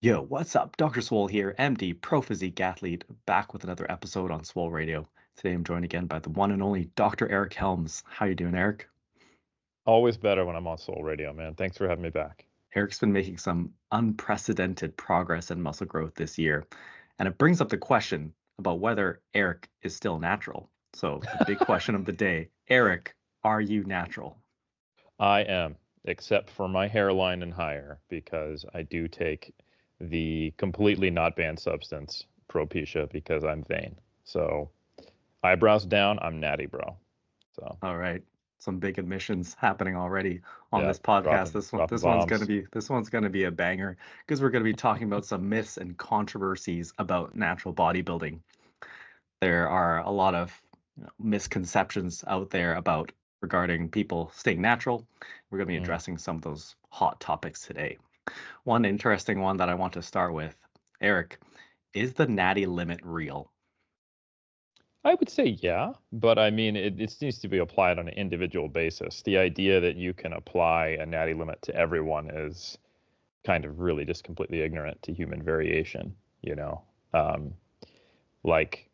Yo, what's up? Dr. Swole here, MD, pro physique athlete, back with another episode on Swole Radio. Today I'm joined again by the one and only Dr. Eric Helms. How you doing, Eric? Always better when I'm on Swole Radio, man. Thanks for having me back. Eric's been making some unprecedented progress in muscle growth this year, and it brings up the question about whether Eric is still natural. So, the big question of the day, Eric, are you natural? I am, except for my hairline and higher, because I do take the completely not banned substance, Propecia, because I'm vain. So eyebrows down, I'm natty, bro. So All right. Some big admissions happening already on yeah, this podcast. dropping This one, dropping this one's gonna bombs. be this one's gonna be a banger because we're gonna be talking about some myths and controversies about natural bodybuilding. There are a lot of misconceptions out there about regarding people staying natural. We're gonna be Mm. addressing some of those hot topics today. One interesting one that I want to start with, Eric, is the natty limit real? I would say yeah, but I mean it needs to be applied on an individual basis. The idea that you can apply a natty limit to everyone is kind of really just completely ignorant to human variation, you know. Um, like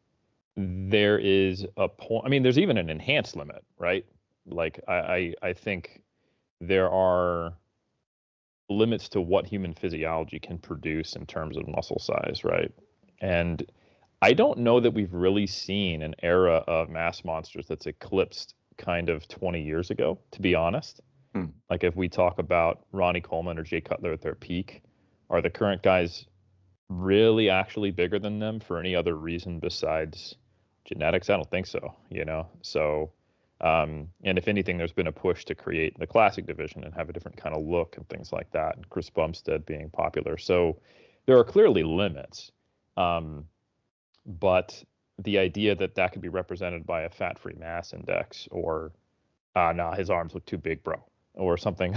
there is a point. I mean, there's even an enhanced limit, right? Like I think there are limits to what human physiology can produce in terms of muscle size, right? And I don't know that we've really seen an era of mass monsters that's eclipsed kind of 20 years ago, to be honest. Hmm. Like if we talk about Ronnie Coleman or Jay Cutler at their peak, are the current guys really actually bigger than them for any other reason besides genetics? I don't think so, you know? So, and if anything, there's been a push to create the classic division and have a different kind of look and things like that, and Chris Bumstead being popular. So there are clearly limits. Um, but the idea that that could be represented by a fat-free mass index or, nah, his arms look too big, bro, or something,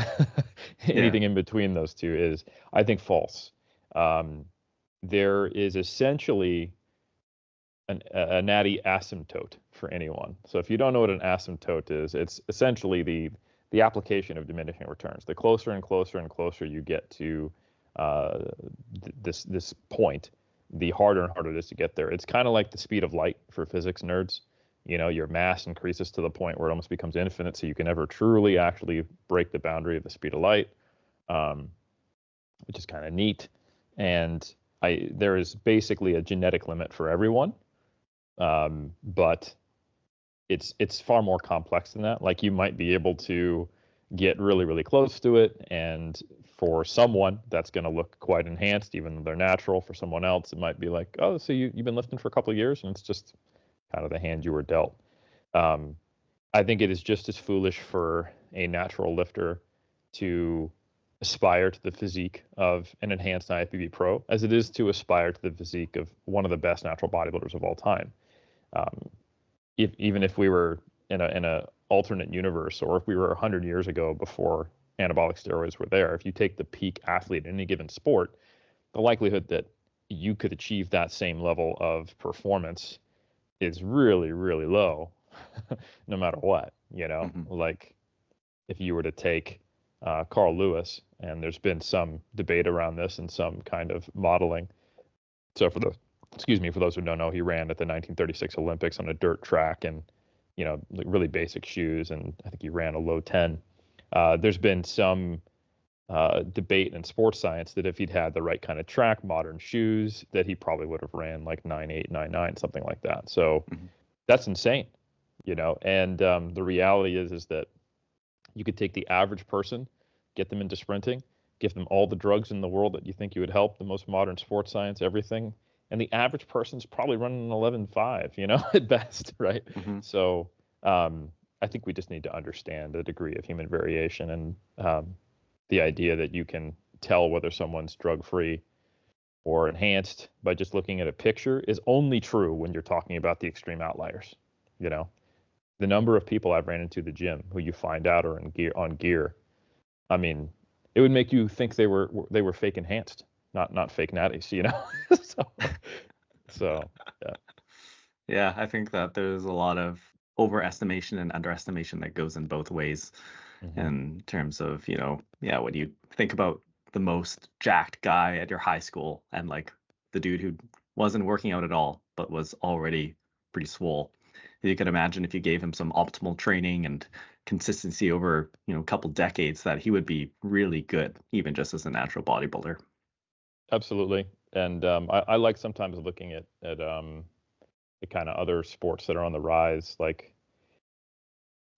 Yeah. anything in between those two is, I think, false. Um, there is essentially a natty asymptote for anyone. So if you don't know what an asymptote is, it's essentially the application of diminishing returns. The closer and closer and closer you get to uh, this point, the harder and harder it is to get there. It's kind of like the speed of light for physics nerds. You know, your mass increases to the point where it almost becomes infinite, so you can never truly actually break the boundary of the speed of light, um, which is kind of neat. And there is basically a genetic limit for everyone, but it's far more complex than that. Like you might be able to get really, really close to it, and for someone that's going to look quite enhanced, even though they're natural. For someone else, it might be like, oh, so you've been lifting for a couple of years, and it's just kind of the hand you were dealt. Um, I think it is just as foolish for a natural lifter to aspire to the physique of an enhanced IFBB pro as it is to aspire to the physique of one of the best natural bodybuilders of all time. Um, even if we were in a alternate universe, or if we were 100 years ago before anabolic steroids were there, if you take the peak athlete in any given sport, the likelihood that you could achieve that same level of performance is really, really low, no matter what. You know, Mhm. like if you were to take Carl Lewis, and there's been some debate around this and some kind of modeling. So for those who don't know, he ran at the 1936 Olympics on a dirt track and, you know, like really basic shoes, and I think he ran a low 10. There's been some debate in sports science that if he'd had the right kind of track, modern shoes, that he probably would have ran like 9.8, 9.9, something like that. So Mhm. that's insane, you know. And the reality is that you could take the average person, get them into sprinting, give them all the drugs in the world that you think you would help, the most modern sports science, everything, and the average person's probably running an 11.5, you know, at best, right? Mhm. So I think we just need to understand the degree of human variation, and the idea that you can tell whether someone's drug-free or enhanced by just looking at a picture is only true when you're talking about the extreme outliers. You know, the number of people I've ran into the gym who you find out are in gear. I mean, it would make you think they were fake enhanced, not fake natties, you know. so yeah. Yeah, I think that there's a lot of overestimation and underestimation that goes in both ways Hmm. in terms of, yeah, when you think about the most jacked guy at your high school and like the dude who wasn't working out at all but was already pretty swole. You can imagine if you gave him some optimal training and consistency over, a couple decades, that he would be really good, even just as a natural bodybuilder. Absolutely. And I like sometimes looking at the kind of other sports that are on the rise, like,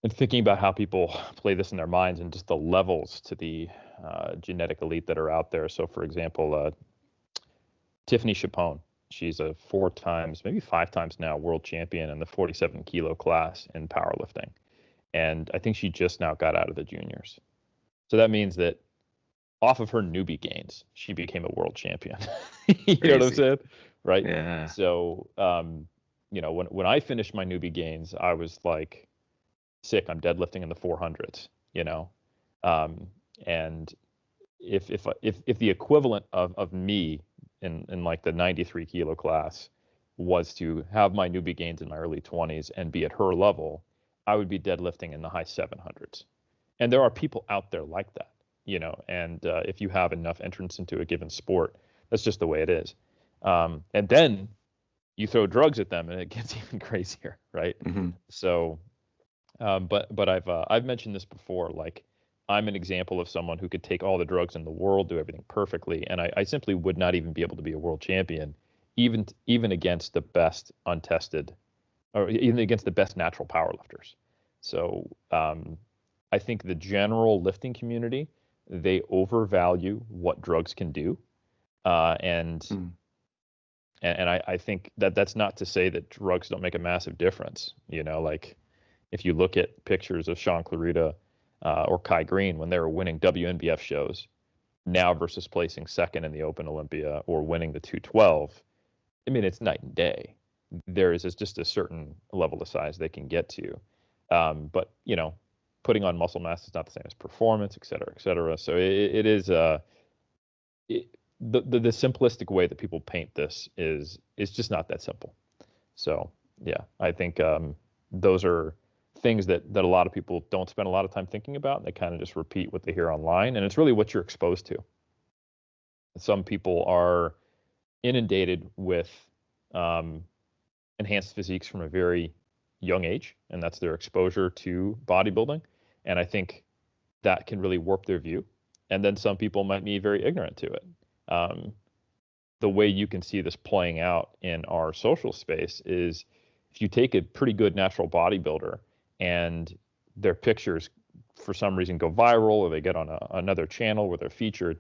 and thinking about how people play this in their minds and just the levels to the genetic elite that are out there. So, for example, Tiffany Chapone, she's a 4 times, maybe 5 times now world champion in the 47 kilo class in powerlifting. And I think she just now got out of the juniors. So that means that off of her newbie gains, she became a world champion. You know what I'm saying? Right? Yeah. So, when I finished my newbie gains, I was like, sick. I'm deadlifting in the 400s, and if the equivalent of me in like the 93 kilo class was to have my newbie gains in my early 20s and be at her level, I would be deadlifting in the high 700s. And there are people out there like that, and if you have enough entrance into a given sport, that's just the way it is. And then you throw drugs at them and it gets even crazier, right? Mm-hmm. So, but I've mentioned this before, like, I'm an example of someone who could take all the drugs in the world, do everything perfectly, and I simply would not even be able to be a world champion, even against the best untested, or even against the best natural powerlifters. So I think the general lifting community, they overvalue what drugs can do, and I think that's not to say that drugs don't make a massive difference. Like, if you look at pictures of Sean Clarita or Kai Green when they were winning WNBF shows now versus placing second in the Open Olympia or winning the 212, I mean, it's night and day. There is just a certain level of size they can get to. But, putting on muscle mass is not the same as performance, et cetera, et cetera. So it is the simplistic way that people paint this is just not that simple. So, yeah, I think those are things that a lot of people don't spend a lot of time thinking about, and they kind of just repeat what they hear online, and it's really what you're exposed to. Some people are inundated with enhanced physiques from a very young age, and that's their exposure to bodybuilding, and I think that can really warp their view. And then some people might be very ignorant to it. The way you can see this playing out in our social space is if you take a pretty good natural bodybuilder and their pictures for some reason go viral, or they get on another channel where they're featured,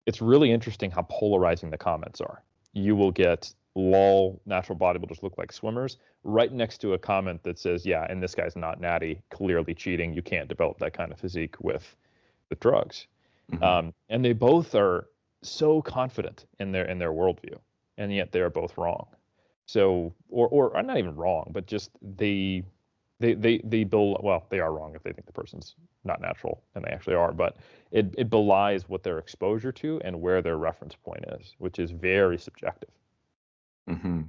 it's really interesting how polarizing the comments are. You will get lol, natural bodybuilders look like swimmers, right next to a comment that says, yeah, and this guy's not natty, clearly cheating. You can't develop that kind of physique with drugs. Mm-hmm. And they both are so confident in their worldview, and yet they're both wrong. So, or not even wrong, but just they are wrong if they think the person's not natural, and they actually are, but it belies what their exposure to and where their reference point is, which is very subjective. Mm-hmm.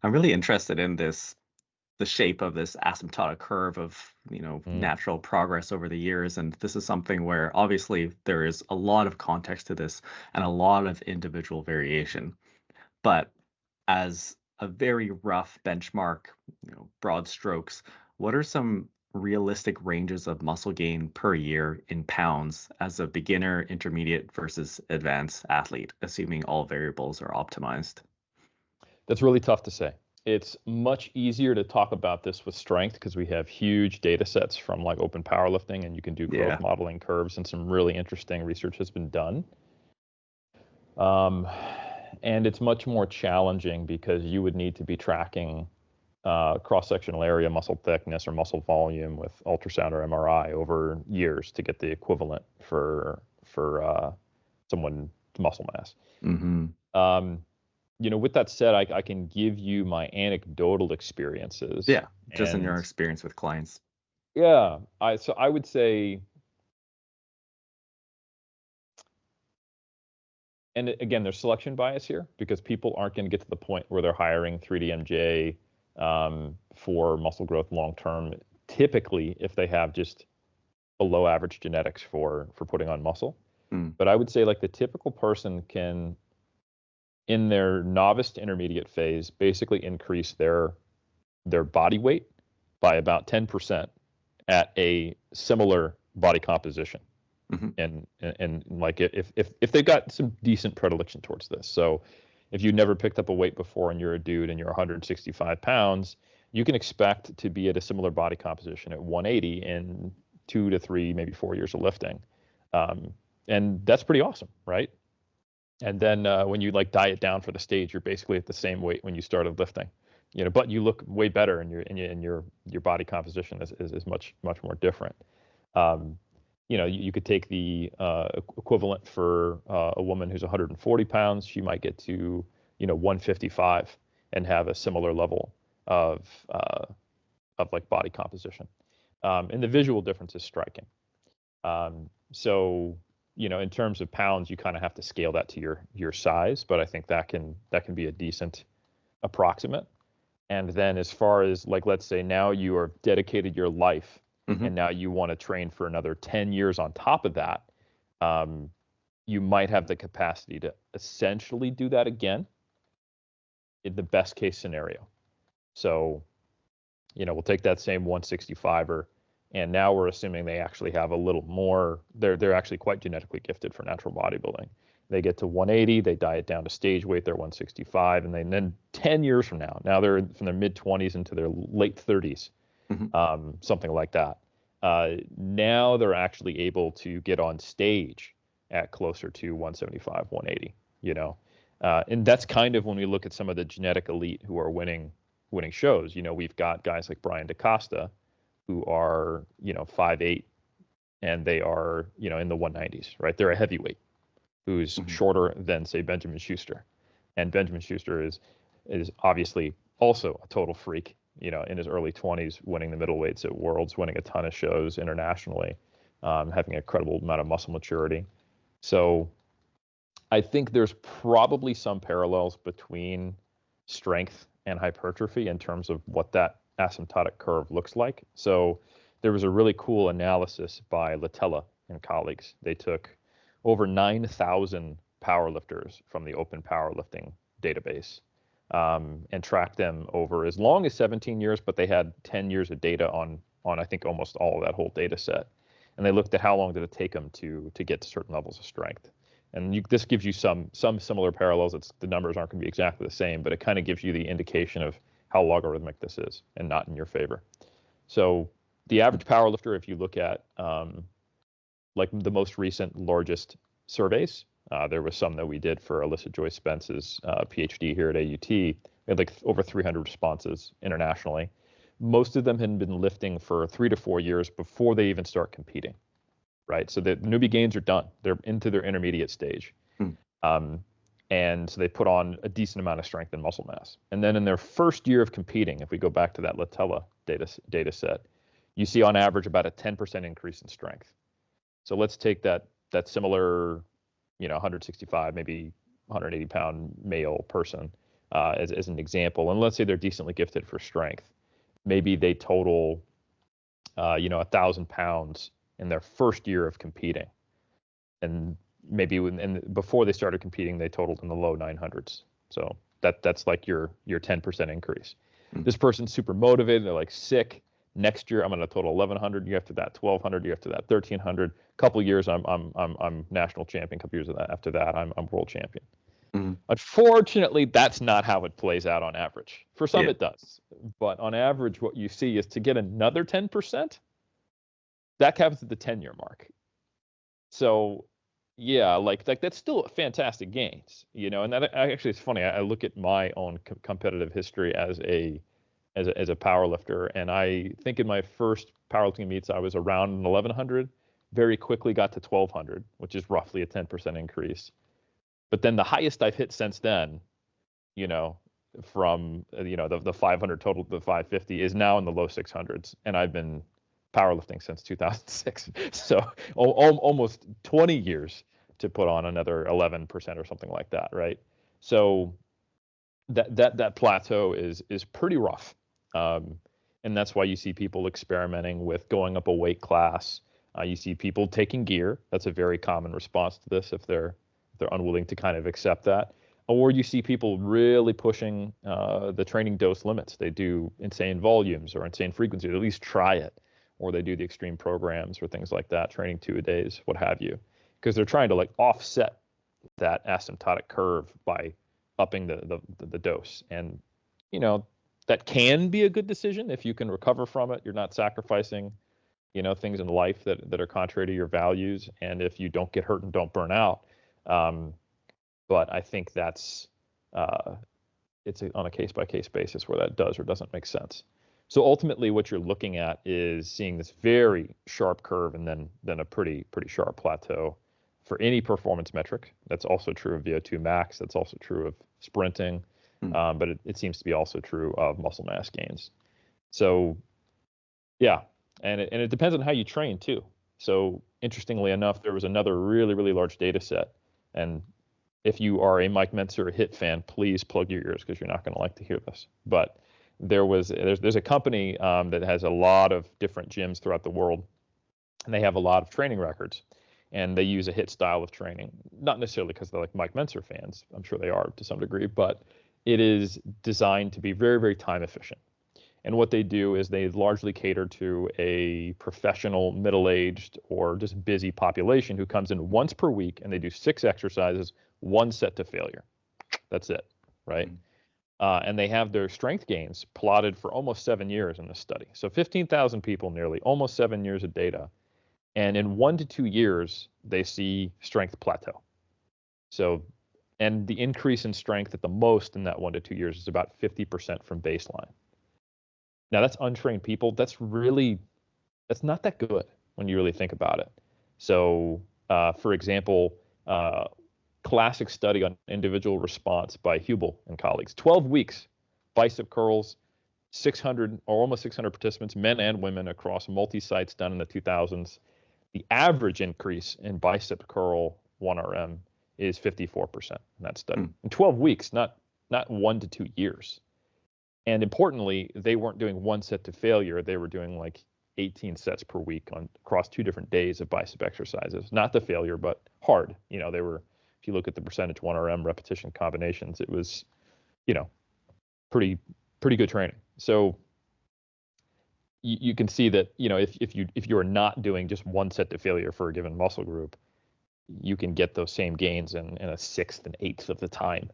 I'm really interested in the shape of this asymptotic curve of, natural progress over the years. And this is something where obviously there is a lot of context to this and a lot of individual variation. But as a very rough benchmark, broad strokes, what are some realistic ranges of muscle gain per year in pounds as a beginner, intermediate versus advanced athlete, assuming all variables are optimized? That's really tough to say. It's much easier to talk about this with strength because we have huge data sets from like open powerlifting, and you can do growth modeling curves, and some really interesting research has been done. And it's much more challenging because you would need to be tracking cross-sectional area, muscle thickness, or muscle volume with ultrasound or MRI over years to get the equivalent for someone's muscle mass. Mm-hmm. With that said, I can give you my anecdotal experiences. Yeah, just in your experience with clients. Yeah, I would say, and again, there's selection bias here because people aren't going to get to the point where they're hiring 3D MJ for muscle growth long term. Typically, if they have just below average genetics for putting on muscle. Mm. But I would say like the typical person can, in their novice to intermediate phase, basically increase their body weight by about 10% at a similar body composition. Mm-hmm. And like if they've got some decent predilection towards this. So if you never picked up a weight before and you're a dude and you're 165 pounds, you can expect to be at a similar body composition at 180 in 2 to 3, maybe 4 years of lifting. And that's pretty awesome, right? And then when you like diet down for the stage, you're basically at the same weight when you started lifting, but you look way better, and your body composition is much more different. You could take the equivalent for a woman who's 140 pounds. She might get to 155 and have a similar level of like body composition. And the visual difference is striking. So in terms of pounds, you kind of have to scale that to your size, but I think that can be a decent approximate. And then as far as like, let's say now you are dedicated your life, Mm-hmm. and now you want to train for another 10 years on top of that, you might have the capacity to essentially do that again in the best case scenario. So, we'll take that same 165er, and now we're assuming they actually have a little more. They're actually quite genetically gifted for natural bodybuilding. They get to 180, they diet down to stage weight, they're 165, and then 10 years from now they're from their mid 20s into their late 30s, Mm-hmm. something like that. Now they're actually able to get on stage at closer to 175, 180, and that's kind of when we look at some of the genetic elite who are winning shows. We've got guys like Brian DaCosta who are, 5'8", and they are, in the 190s, right? They're a heavyweight who's Mm-hmm. shorter than, say, Benjamin Schuster. And Benjamin Schuster is obviously also a total freak, in his early 20s, winning the middleweights at Worlds, winning a ton of shows internationally, having an incredible amount of muscle maturity. So I think there's probably some parallels between strength and hypertrophy in terms of what that asymptotic curve looks like. So there was a really cool analysis by Latella and colleagues. They took over 9,000 powerlifters from the Open Powerlifting database, and tracked them over as long as 17 years, but they had 10 years of data on I think almost all of that whole data set. And they looked at how long did it take them to get to certain levels of strength. And this gives you some similar parallels. The numbers aren't going to be exactly the same, but it kind of gives you the indication of how logarithmic this is and not in your favor. So the average powerlifter, if you look at like the most recent largest surveys, there was some that we did for Alyssa Joy Spence's PhD here at AUT. We had like over 300 responses internationally. Most of them had been lifting for 3 to 4 years before they even start competing, right? So the newbie gains are done. They're into their intermediate stage. And so they put on a decent amount of strength and muscle mass. And then in their first year of competing, if we go back to that Latella data set, you see on average about a 10% increase in strength. So let's take that similar 165, maybe 180 pound male person as an example. And let's say they're decently gifted for strength. Maybe they total, 1,000 pounds in their first year of competing. And maybe before they started competing, they totaled in the low 900s. So that's like your 10% increase. Mm-hmm. This person's super motivated. They're like, sick. Next year, I'm going to total 1,100. Year after that, 1,200. Year after that, 1,300. Couple years, I'm national champion. Couple years after that, I'm world champion. Mm-hmm. Unfortunately, that's not how it plays out on average. For some, it does, but on average, what you see is to get another 10%. That happens at the 10-year mark. So, yeah, like that's still fantastic gains, And that actually is funny. I look at my own competitive history as a power lifter, and I think in my first powerlifting meets I was around 1,100. Very quickly got to 1,200, which is roughly a 10% increase. But then the highest I've hit since then, from the 500 total to the 550 is now in the low 600s, and I've been powerlifting since 2006. So almost 20 years to put on another 11% or something like that, right? So that plateau is pretty rough. And that's why you see people experimenting with going up a weight class, You see people taking gear. That's a very common response to this if they're unwilling to kind of accept that. Or you see people really pushing the training dose limits. They do insane volumes or insane frequency, or at least try it. Or they do the extreme programs or things like that, training 2-a-days, what have you, because they're trying to like offset that asymptotic curve by upping the dose. And, you know, that can be a good decision if you can recover from it. You're not sacrificing, you know, things in life that are contrary to your values. And if you don't get hurt and don't burn out. But I think that's it's on a case-by-case basis where that does or doesn't make sense. So ultimately, what you're looking at is seeing this very sharp curve and then a pretty sharp plateau for any performance metric. That's also true of VO2 max. That's also true of sprinting, but it seems to be also true of muscle mass gains. So yeah, and it depends on how you train too. So interestingly enough, there was another really large data set, and if you are a Mike Mentzer HIIT fan, please plug your ears because you're not going to like to hear this. But there's a company that has a lot of different gyms throughout the world, and they have a lot of training records, and they use a HIIT style of training, not necessarily because they're like Mike Mentzer fans. I'm sure they are to some degree, but it is designed to be very time efficient. And what they do is they largely cater to a professional, middle-aged, or just busy population who comes in once per week, and they do 6 exercises, 1 set to failure. That's it, right? And they have their strength gains plotted for almost 7 years in this study. So 15,000 people nearly, almost 7 years of data. And in 1 to 2 years, they see strength plateau. So, and the increase in strength at the most in that 1 to 2 years is about 50% from baseline. Now that's untrained people. That's not that good when you really think about it. So, for example, classic study on individual response by Hubel and colleagues, 12 weeks, bicep curls, 600 or almost 600 participants, men and women across multi-sites done in the 2000s. The average increase in bicep curl 1RM is 54% in that study. In 12 weeks, not 1 to 2 years. And importantly, they weren't doing 1 set to failure. They were doing like 18 sets per week across 2 different days of bicep exercises. Not the failure, but hard. You know, they were, if you look at the percentage 1RM repetition combinations, it was, you know, pretty good training. So you can see that, you know, if you are not doing just 1 set to failure for a given muscle group, you can get those same gains in a 1/6 and 1/8 of the time.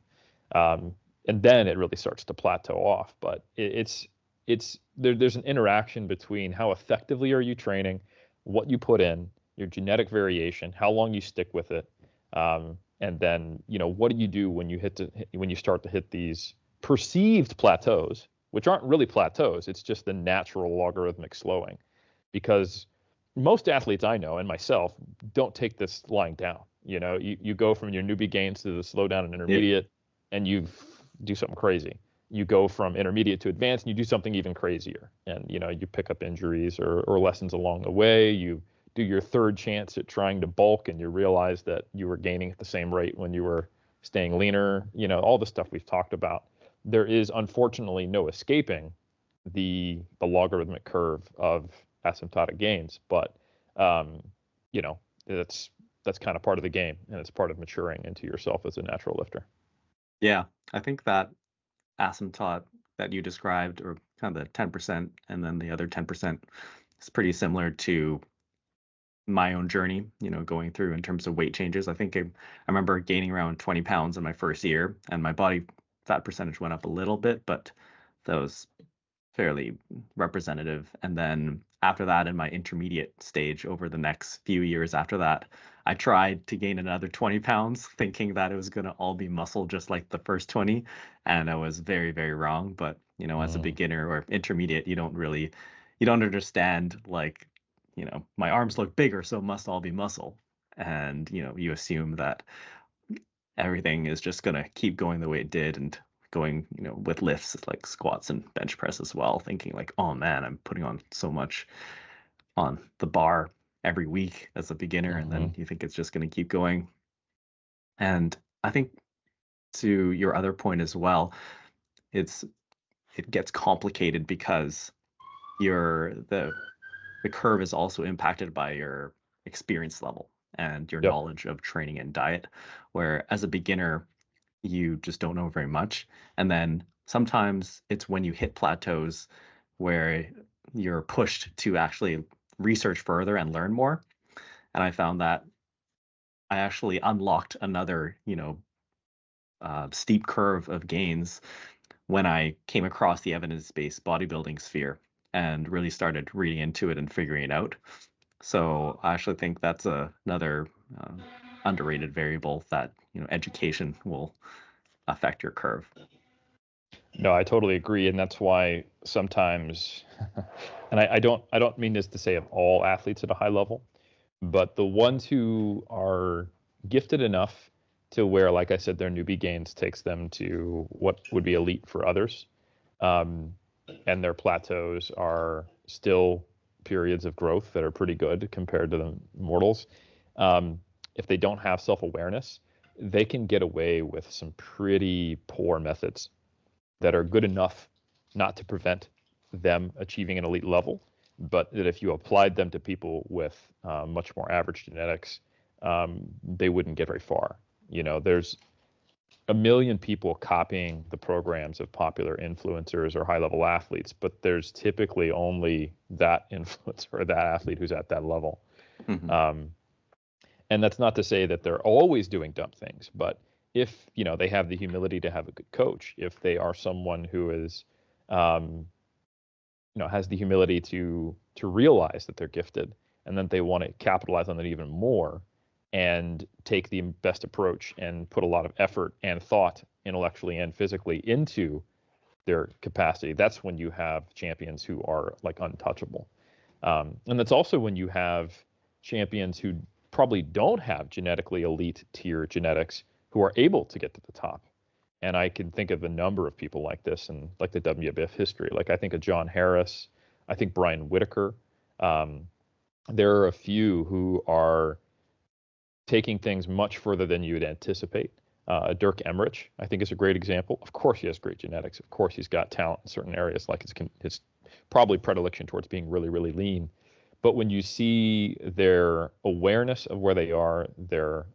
And then it really starts to plateau off. But there's an interaction between how effectively are you training, what you put in, your genetic variation, how long you stick with it, and then, you know, what do you do when you start to hit these perceived plateaus, which aren't really plateaus. It's just the natural logarithmic slowing, because most athletes I know and myself don't take this lying down. You know, you go from your newbie gains to the slow down and intermediate, and you do something crazy. You go from intermediate to advanced and you do something even crazier. And, you know, you pick up injuries or lessons along the way. You do your third chance at trying to bulk and you realize that you were gaining at the same rate when you were staying leaner, you know, all the stuff we've talked about. There is unfortunately no escaping the logarithmic curve of asymptotic gains, but, you know, that's kind of part of the game, and it's part of maturing into yourself as a natural lifter. Yeah, I think that asymptote that you described, or kind of the 10% and then the other 10%, is pretty similar to my own journey, you know, going through in terms of weight changes. I think I remember gaining around 20 pounds in my first year, and my body fat percentage went up a little bit, but that was fairly representative. And then after that, in my intermediate stage, over the next few years after that, I tried to gain another 20 pounds, thinking that it was going to all be muscle, just like the first 20. And I was very wrong. But, you know, as a beginner or intermediate, you don't understand, like, you know, my arms look bigger, so it must all be muscle. And, you know, you assume that everything is just going to keep going the way it did, and going, you know, with lifts like squats and bench press as well, thinking like, oh man, I'm putting on so much on the bar every week as a beginner. And then you think it's just going to keep going. And I think, to your other point as well, it gets complicated because the the curve is also impacted by your experience level and your Yep. knowledge of training and diet, where as a beginner, you just don't know very much. And then sometimes it's when you hit plateaus where you're pushed to actually research further and learn more. And I found that I actually unlocked another, steep curve of gains when I came across the evidence-based bodybuilding sphere and really started reading into it and figuring it out. So I actually think that's another underrated variable that education will affect your curve. No, I totally agree, and that's why sometimes, and I don't mean this to say of all athletes at a high level, but the ones who are gifted enough to where, like I said, their newbie gains takes them to what would be elite for others, um, and their plateaus are still periods of growth that are pretty good compared to the mortals. Um, if they don't have self-awareness, they can get away with some pretty poor methods that are good enough not to prevent them achieving an elite level, but that if you applied them to people with much more average genetics, they wouldn't get very far. There's a million people copying the programs of popular influencers or high-level athletes, but there's typically only that influencer or that athlete who's at that level. Mm-hmm. And that's not to say that they're always doing dumb things, but if they have the humility to have a good coach, if they are someone who is has the humility to realize that they're gifted and that they want to capitalize on it even more and take the best approach and put a lot of effort and thought intellectually and physically into their capacity, that's when you have champions who are like untouchable. And that's also when you have champions who probably don't have genetically elite tier genetics who are able to get to the top. And I can think of a number of people like this in like the WBF history. Like I think of John Harris, I think Brian Whitaker. There are a few who are taking things much further than you would anticipate. Dirk Emmerich, I think, is a great example. Of course, he has great genetics. Of course, he's got talent in certain areas, like his probably predilection towards being really, really lean. But when you see their awareness of where they are, the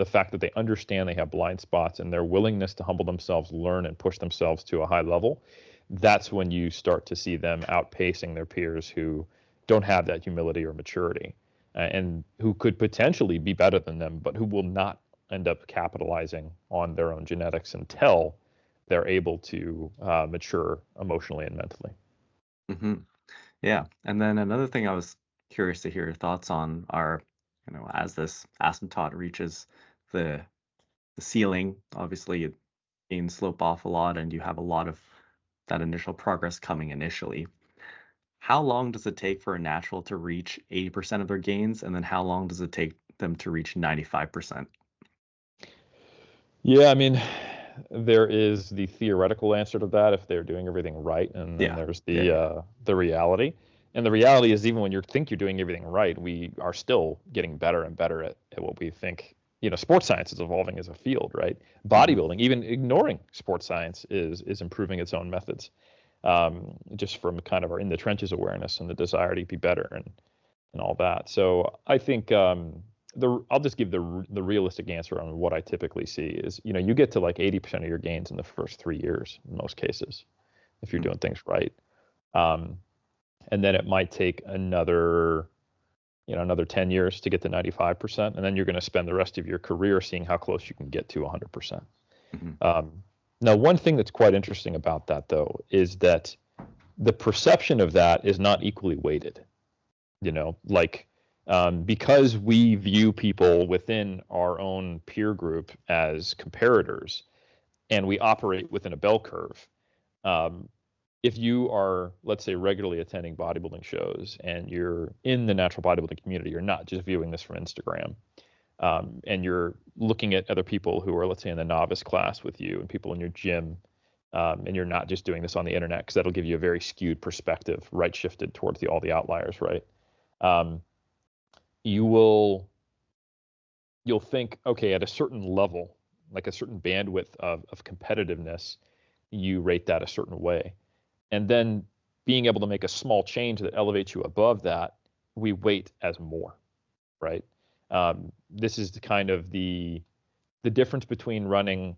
fact that they understand they have blind spots and their willingness to humble themselves, learn, and push themselves to a high level, that's when you start to see them outpacing their peers who don't have that humility or maturity, and who could potentially be better than them, but who will not end up capitalizing on their own genetics until they're able to mature emotionally and mentally. Mm-hmm. Yeah. And then another thing I was curious to hear your thoughts on are, as this asymptote reaches the ceiling, obviously it can slope off a lot and you have a lot of that initial progress coming initially. How long does it take for a natural to reach 80% of their gains? And then how long does it take them to reach 95%? Yeah, I mean, there is the theoretical answer to that if they're doing everything right, and then Yeah. there's Yeah. the reality. And the reality is, even when you think you're doing everything right, we are still getting better and better at what we think. Sports science is evolving as a field, right? Mm-hmm. Bodybuilding, even ignoring sports science, is improving its own methods, just from kind of our in the trenches awareness and the desire to be better and all that. So I think I'll just give the realistic answer on what I typically see is, you get to like 80% of your gains in the first 3 years in most cases, if you're doing things right. And then it might take another 10 years to get to 95%. And then you're going to spend the rest of your career seeing how close you can get to 100%. Mm-hmm. Now, one thing that's quite interesting about that, though, is that the perception of that is not equally weighted. Because we view people within our own peer group as comparators and we operate within a bell curve. If you are, let's say, regularly attending bodybuilding shows and you're in the natural bodybuilding community, you're not just viewing this from Instagram, and you're looking at other people who are, let's say, in the novice class with you and people in your gym, and you're not just doing this on the internet, because that'll give you a very skewed perspective, right shifted towards all the outliers, right? You'll think, okay, at a certain level, like a certain bandwidth of competitiveness, you rate that a certain way. And then being able to make a small change that elevates you above that, we weight as more, right? This is the kind of the difference between running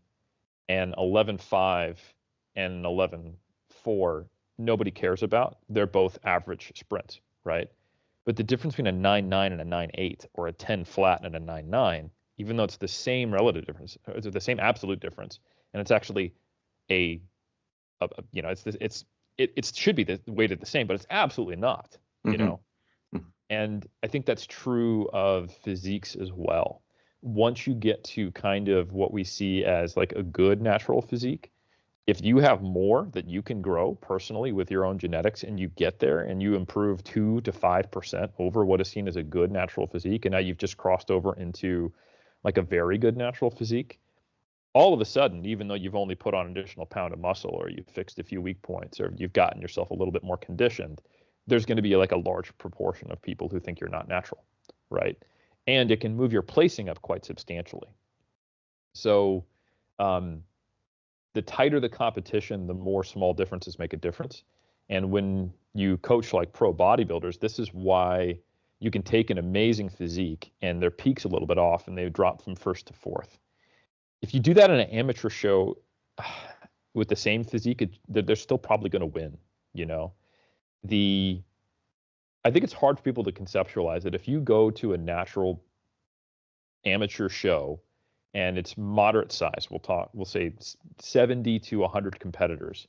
an 11.5 and an 11.4. Nobody cares about. They're both average sprints, right? But the difference between a 9.9 and a 9.8, or a 10 flat and a 9.9, even though it's the same relative difference, it's the same absolute difference, and it's actually it should be weighted the same, but it's absolutely not, you know. And I think that's true of physiques as well. Once you get to kind of what we see as like a good natural physique, if you have more that you can grow personally with your own genetics, and you get there and you improve 2 to 5% over what is seen as a good natural physique, and now you've just crossed over into like a very good natural physique, all of a sudden, even though you've only put on an additional pound of muscle, or you've fixed a few weak points, or you've gotten yourself a little bit more conditioned, there's going to be like a large proportion of people who think you're not natural, right? And it can move your placing up quite substantially. So the tighter the competition, the more small differences make a difference. And when you coach like pro bodybuilders, this is why you can take an amazing physique and their peak's a little bit off and they drop from first to fourth. If you do that in an amateur show with the same physique, they're still probably going to win, you know. I think it's hard for people to conceptualize it. If you go to a natural amateur show and it's moderate size, we'll say 70 to 100 competitors,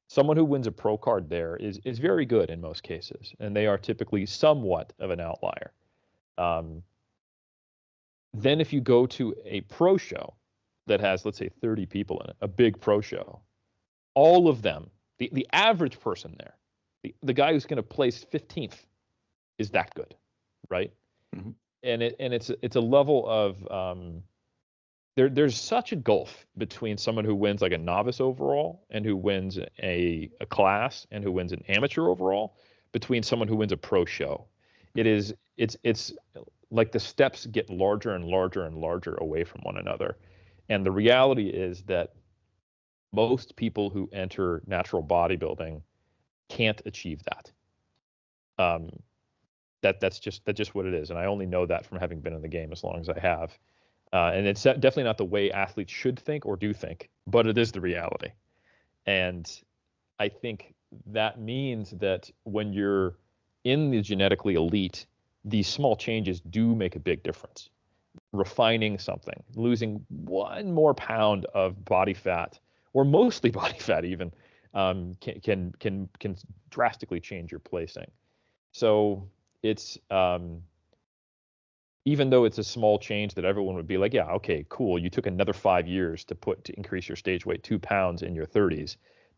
someone who wins a pro card there is very good in most cases, and they are typically somewhat of an outlier. Then if you go to a pro show that has, let's say, 30 people in it, a big pro show, all of them, the average person there, the guy who's going to place 15th is that good, right? Mm-hmm. And it's a level of there's such a gulf between someone who wins like a novice overall and who wins a class and who wins an amateur overall, between someone who wins a pro show. It's like the steps get larger and larger and larger away from one another. And the reality is that most people who enter natural bodybuilding can't achieve that. That's just what it is. And I only know that from having been in the game as long as I have. And it's definitely not the way athletes should think or do think, but it is the reality. And I think that means that when you're in the genetically elite, these small changes do make a big difference. Refining something, losing 1 more pound of body fat, or mostly body fat even, can drastically change your placing. So it's even though it's a small change that everyone would be like, yeah, okay, cool. You took another 5 years to increase your stage weight 2 pounds in your 30s.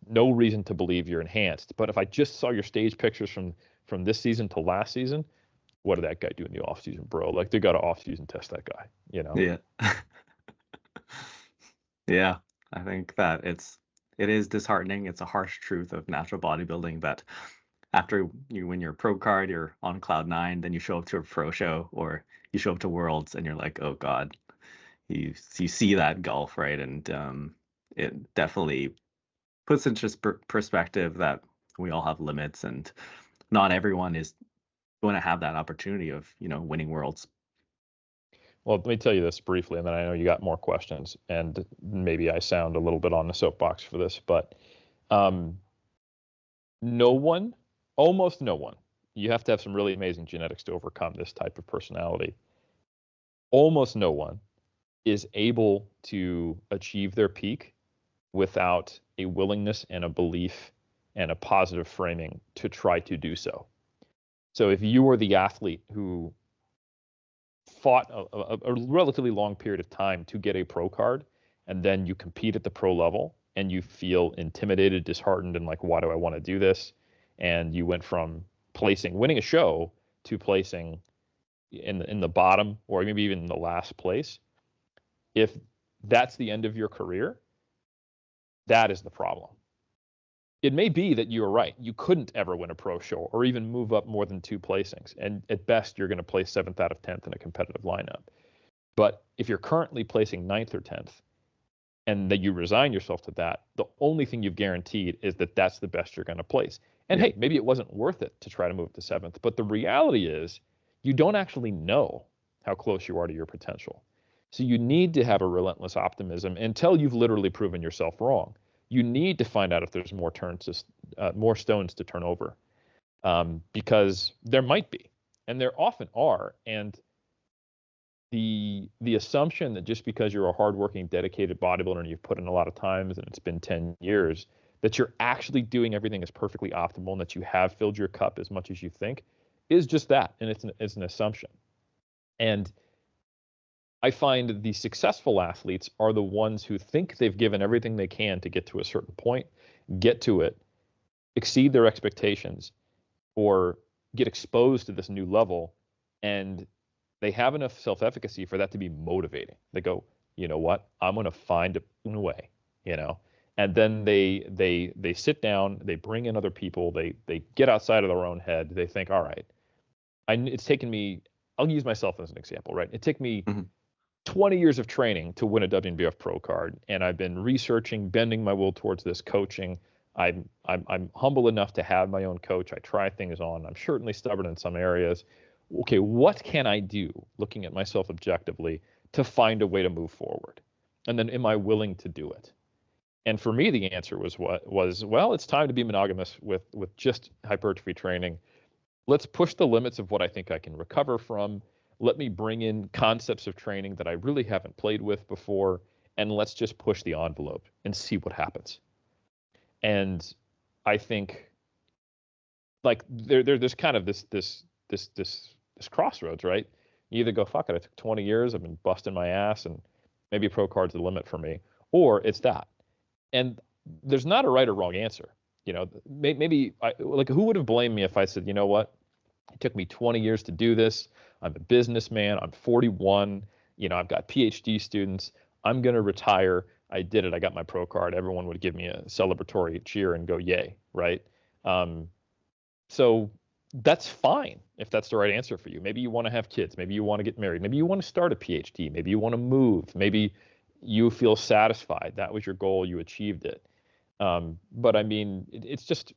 No reason to believe you're enhanced. But if I just saw your stage pictures from this season to last season, what did that guy do in the off season, bro? Like, they got to off season test that guy, you know? Yeah. Yeah. I think that it is disheartening. It's a harsh truth of natural bodybuilding that after you win your pro card, you're on cloud 9, then you show up to a pro show or you show up to Worlds and you're like, oh God, you see that gulf, right? And it definitely puts into perspective that we all have limits and not everyone is going to have that opportunity of, winning Worlds. Well, let me tell you this briefly, and then I know you got more questions, and maybe I sound a little bit on the soapbox for this, but almost no one, you have to have some really amazing genetics to overcome this type of personality. Almost no one is able to achieve their peak without a willingness and a belief and a positive framing to try to do so. So if you were the athlete who fought a relatively long period of time to get a pro card, and then you compete at the pro level and you feel intimidated, disheartened, and like, why do I want to do this? And you went from winning a show to placing in the bottom or maybe even in the last place. If that's the end of your career, that is the problem. It may be that you are right. You couldn't ever win a pro show or even move up more than 2 placings. And at best, you're going to place 7th out of 10th in a competitive lineup. But if you're currently placing 9th or 10th and that you resign yourself to that, the only thing you've guaranteed is that that's the best you're going to place. And Yeah. hey, maybe it wasn't worth it to try to move to 7th, but the reality is you don't actually know how close you are to your potential. So you need to have a relentless optimism until you've literally proven yourself wrong. You need to find out if there's more stones to turn over, because there might be, and there often are. And the assumption that just because you're a hardworking, dedicated bodybuilder and you've put in a lot of times and it's been 10 years, that you're actually doing everything as perfectly optimal and that you have filled your cup as much as you think is just that. And it's an assumption. And I find the successful athletes are the ones who think they've given everything they can to get to a certain point, get to it, exceed their expectations, or get exposed to this new level, and they have enough self-efficacy for that to be motivating. They go, you know what, I'm going to find a way, and then they sit down, they bring in other people, they get outside of their own head. They think, all right, it's taken me, I'll use myself as an example, right? It took me 20 years of training to win a WNBF pro card, and I've been researching, bending my will towards this, coaching. I'm humble enough to have my own coach. I try things on. I'm certainly stubborn in some areas. Okay, what can I do, looking at myself objectively, to find a way to move forward? And then am I willing to do it? And for me, the answer was well, it's time to be monogamous with just hypertrophy training. Let's push the limits of what I think I can recover from. Let me bring in concepts of training that I really haven't played with before, and let's just push the envelope and see what happens. And I think, like, there's kind of this crossroads, right? You either go, fuck it, I took 20 years, I've been busting my ass, and maybe pro card's the limit for me, or it's that. And there's not a right or wrong answer. Maybe who would have blamed me if I said, you know what, it took me 20 years to do this. I'm a businessman. I'm 41. I've got PhD students. I'm going to retire. I did it. I got my pro card. Everyone would give me a celebratory cheer and go, yay, right? So that's fine if that's the right answer for you. Maybe you want to have kids. Maybe you want to get married. Maybe you want to start a PhD. Maybe you want to move. Maybe you feel satisfied. That was your goal. You achieved it. But I mean, it's just,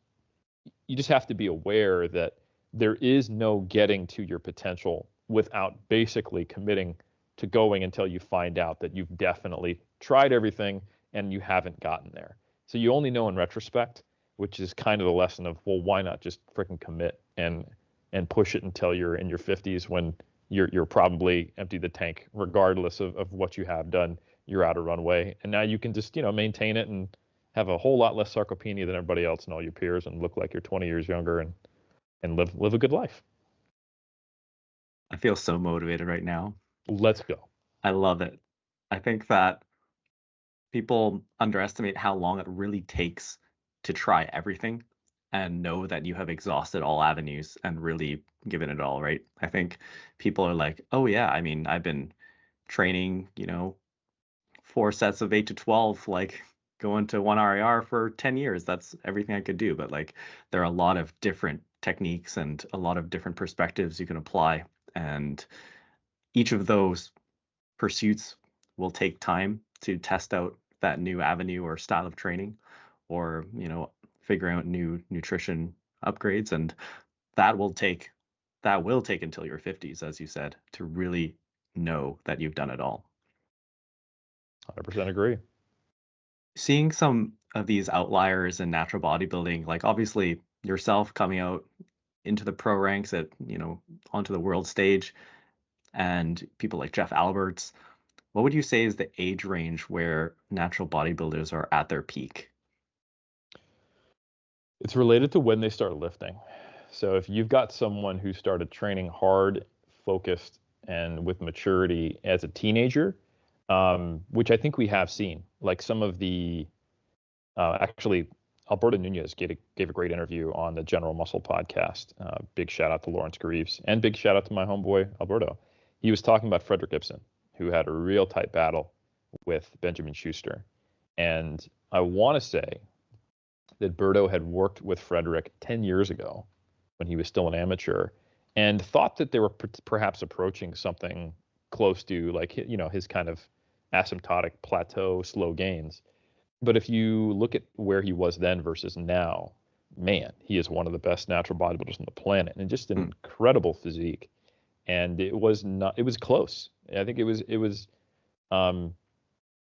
you just have to be aware that there is no getting to your potential without basically committing to going until you find out that you've definitely tried everything and you haven't gotten there. So you only know in retrospect, which is kind of the lesson of, well, why not just freaking commit and push it until you're in your 50s when you're probably empty the tank, regardless of what you have done. You're out of runway, and now you can just maintain it and have a whole lot less sarcopenia than everybody else and all your peers, and look like you're 20 years younger and live a good life. I feel so motivated right now. Let's go. I love it. I think that people underestimate how long it really takes to try everything and know that you have exhausted all avenues and really given it all, right? I think people are like, oh yeah, I mean, I've been training, 4 sets of 8 to 12, like going to 1 RIR for 10 years. That's everything I could do. But like, there are a lot of different techniques and a lot of different perspectives you can apply. And each of those pursuits will take time to test out that new avenue or style of training, or, figuring out new nutrition upgrades. And that will take until your 50s, as you said, to really know that you've done it all. 100% agree. Seeing some of these outliers in natural bodybuilding, like obviously yourself coming out into the pro ranks at, onto the world stage, and people like Jeff Alberts, what would you say is the age range where natural bodybuilders are at their peak? It's related to when they start lifting. So if you've got someone who started training hard, focused, and with maturity as a teenager, which I think we have seen, like some of the, actually, Alberto Nunez gave a great interview on the General Muscle podcast. Big shout out to Lawrence Greaves, and big shout out to my homeboy Alberto. He was talking about Frederick Ibsen, who had a real tight battle with Benjamin Schuster. And I want to say that Berto had worked with Frederick 10 years ago when he was still an amateur, and thought that they were perhaps approaching something close to, like, his kind of asymptotic plateau, slow gains. But if you look at where he was then versus now, man, he is one of the best natural bodybuilders on the planet, and just an incredible physique. And it was close. I think it was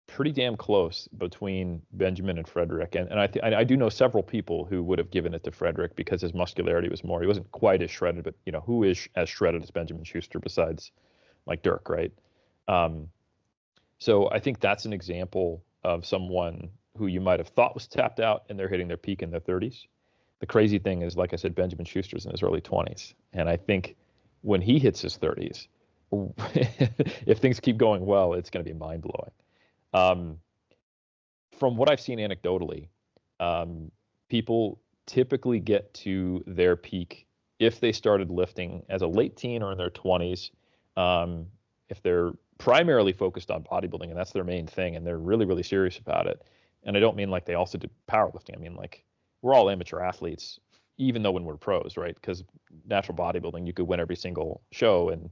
pretty damn close between Benjamin and Frederick. And I do know several people who would have given it to Frederick because his muscularity was more. He wasn't quite as shredded, but who is as shredded as Benjamin Schuster besides like Dirk, right? So I think that's an example of someone who you might have thought was tapped out and they're hitting their peak in their 30s. The crazy thing is, like I said, Benjamin Schuster's in his early 20s. And I think when he hits his 30s, if things keep going well, it's going to be mind-blowing. From what I've seen anecdotally, people typically get to their peak if they started lifting as a late teen or in their 20s. If they're primarily focused on bodybuilding and that's their main thing and they're really, really serious about it. And I don't mean like they also did powerlifting. I mean, like, we're all amateur athletes, even though when we're pros, right? Because natural bodybuilding, you could win every single show, and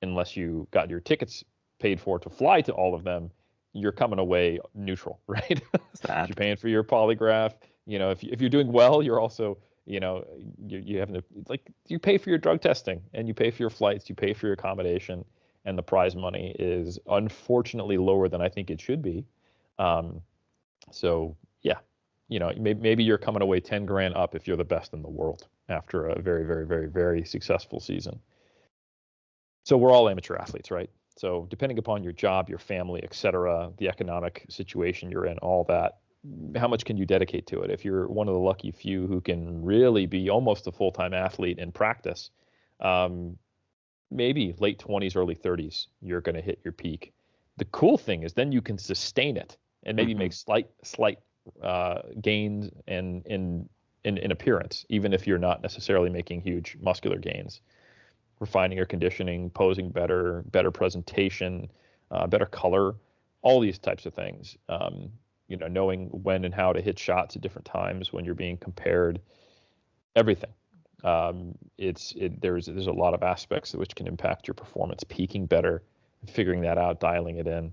unless you got your tickets paid for to fly to all of them, you're coming away neutral, right? You're paying for your polygraph. If you're doing well, you're also, you have to, like, you pay for your drug testing and you pay for your flights, you pay for your accommodation, and the prize money is unfortunately lower than I think it should be. So yeah, maybe you're coming away 10 grand up if you're the best in the world after a very, very, very, very successful season. So we're all amateur athletes, right? So depending upon your job, your family, et cetera, the economic situation you're in, all that, how much can you dedicate to it? If you're one of the lucky few who can really be almost a full-time athlete in practice, maybe late 20s, early 30s, you're going to hit your peak. The cool thing is then you can sustain it and maybe make slight gains in appearance, even if you're not necessarily making huge muscular gains. Refining your conditioning, posing better presentation, better color, all these types of things. Knowing when and how to hit shots at different times when you're being compared, everything. There's a lot of aspects which can impact your performance, peaking better, figuring that out, dialing it in.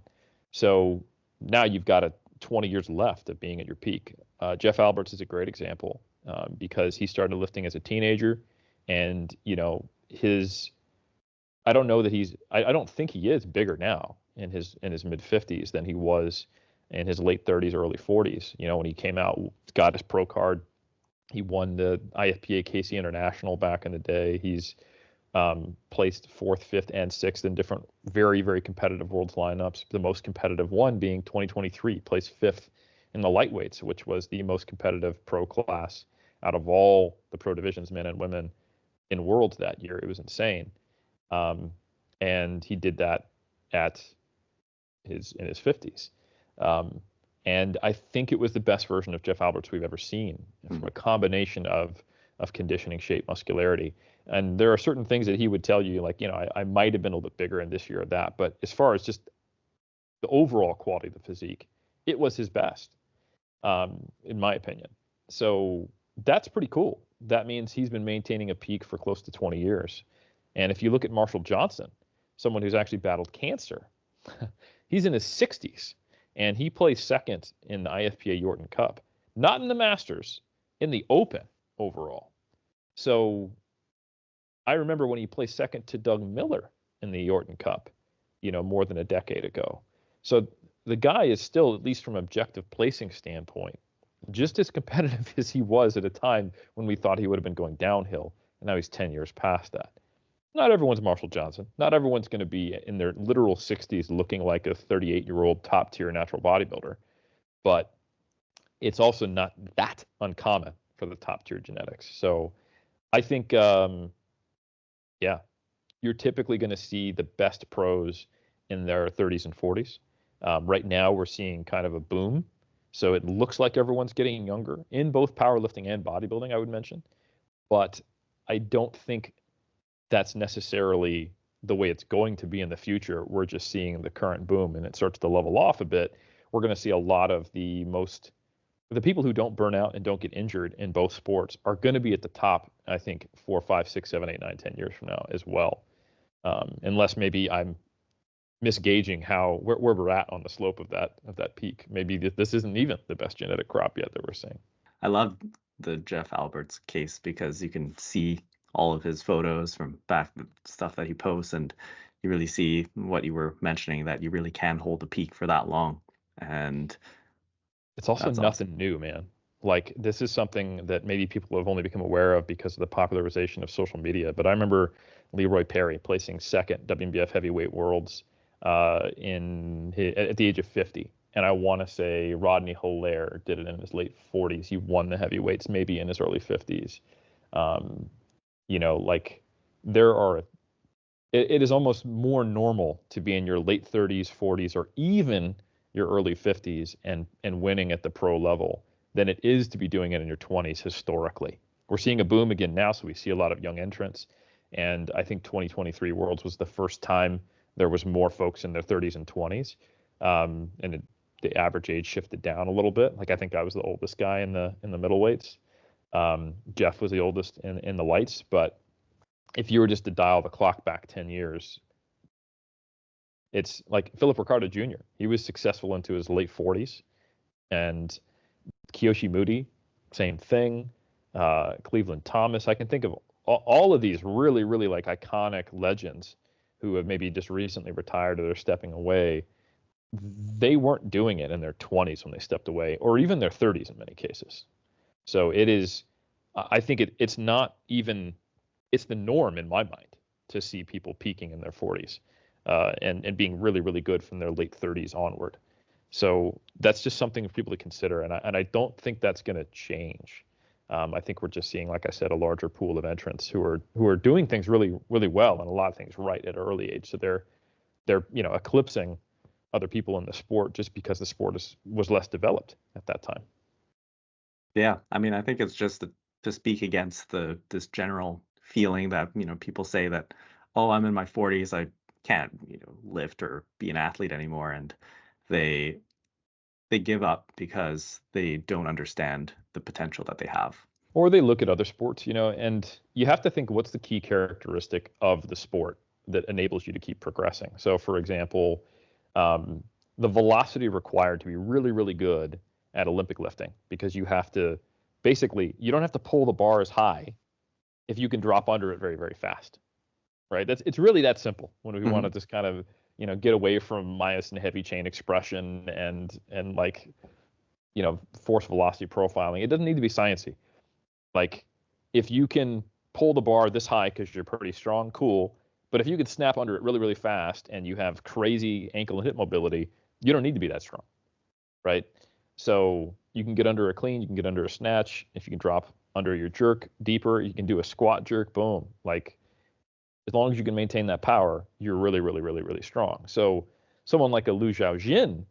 So now you've got 20 years left of being at your peak. Jeff Alberts is a great example because he started lifting as a teenager, and I don't know that I don't think he is bigger now in his mid 50s than he was in his late 30s, early 40s. When he came out, got his pro card, he won the IFPA KC International back in the day. He's placed 4th, 5th, and 6th in different very, very competitive world's lineups. The most competitive one being 2023, placed 5th in the lightweights, which was the most competitive pro class out of all the pro divisions, men and women, in worlds that year. It was insane. And he did that in his 50s. And I think it was the best version of Jeff Alberts we've ever seen, from a combination of conditioning, shape, muscularity. And there are certain things that he would tell you, like, I might have been a little bit bigger in this year or that, but as far as just the overall quality of the physique, it was his best, in my opinion. So that's pretty cool. That means he's been maintaining a peak for close to 20 years. And if you look at Marshall Johnson, someone who's actually battled cancer, he's in his 60s, and he placed second in the IFPA Yorton Cup, not in the Masters, in the Open overall. So I remember when he placed second to Doug Miller in the Yorton Cup, more than a decade ago. So the guy is still, at least from an objective placing standpoint, just as competitive as he was at a time when we thought he would have been going downhill, and now he's 10 years past that. Not everyone's Marshall Johnson. Not everyone's going to be in their literal 60s looking like a 38-year-old top-tier natural bodybuilder, but it's also not that uncommon for the top-tier genetics. So I think, you're typically going to see the best pros in their 30s and 40s. Right now, we're seeing kind of a boom. So it looks like everyone's getting younger in both powerlifting and bodybuilding, I would mention. But I don't think that's necessarily the way it's going to be in the future. We're just seeing the current boom, and it starts to level off a bit. We're going to see a lot of the people who don't burn out and don't get injured in both sports are going to be at the top, I think, 4, 5, 6, 7, 8, 9, 10 years from now as well. Unless maybe I'm misgauging where we're at on the slope of that peak. Maybe this isn't even the best genetic crop yet that we're seeing. I love the Jeff Alberts case, because you can see all of his photos from back, the stuff that he posts, and you really see what you were mentioning, that you really can hold the peak for that long. And It's also that's awesome. nothing new, man. Like this is something that maybe people have only become aware of because of the popularization of social media. But I remember Leroy Perry placing second WNBF heavyweight worlds at the age of 50. And I want to say Rodney Hilaire did it in his late 40s. He won the heavyweights maybe in his early 50s. Like there are, it is almost more normal to be in your late 30s, 40s, or even your early 50s and winning at the pro level than it is to be doing it in your 20s historically. We're seeing a boom again now, so we see a lot of young entrants. And I think 2023 Worlds was the first time there was more folks in their 30s and 20s. The average age shifted down a little bit. Like I think I was the oldest guy in the middleweights. Jeff was the oldest in the lights. But if you were just to dial the clock back 10 years, it's like Philip Ricardo Jr. He was successful into his late 40s, and Kiyoshi Moody, same thing. Cleveland Thomas. I can think of all of these really, really like iconic legends who have maybe just recently retired or they're stepping away. They weren't doing it in their 20s when they stepped away, or even their 30s in many cases. So it is, I think it's not even, it's the norm in my mind to see people peaking in their 40s and being really, really good from their late 30s onward. So that's just something for people to consider. And I don't think that's going to change. I think we're just seeing, like I said, a larger pool of entrants who are doing things really, really well and a lot of things right at an early age. So they're eclipsing other people in the sport just because the sport was less developed at that time. Yeah, I mean, I think it's just to speak against this general feeling that, people say that, oh, I'm in my 40s, I can't, lift or be an athlete anymore, and they give up because they don't understand the potential that they have. Or they look at other sports, and you have to think, what's the key characteristic of the sport that enables you to keep progressing? So, for example, the velocity required to be really, really good at Olympic lifting, because you have to basically, you don't have to pull the bar as high if you can drop under it very, very fast, right? It's really that simple when we want to just kind of, get away from myosin heavy chain expression and like, force velocity profiling. It doesn't need to be sciencey. Like if you can pull the bar this high because you're pretty strong, cool. But if you can snap under it really, really fast and you have crazy ankle and hip mobility, you don't need to be that strong, right? So you can get under a clean, you can get under a snatch. If you can drop under your jerk deeper, you can do a squat jerk, boom. Like as long as you can maintain that power, you're really, really, really, really strong. So someone like a Lu Xiaojin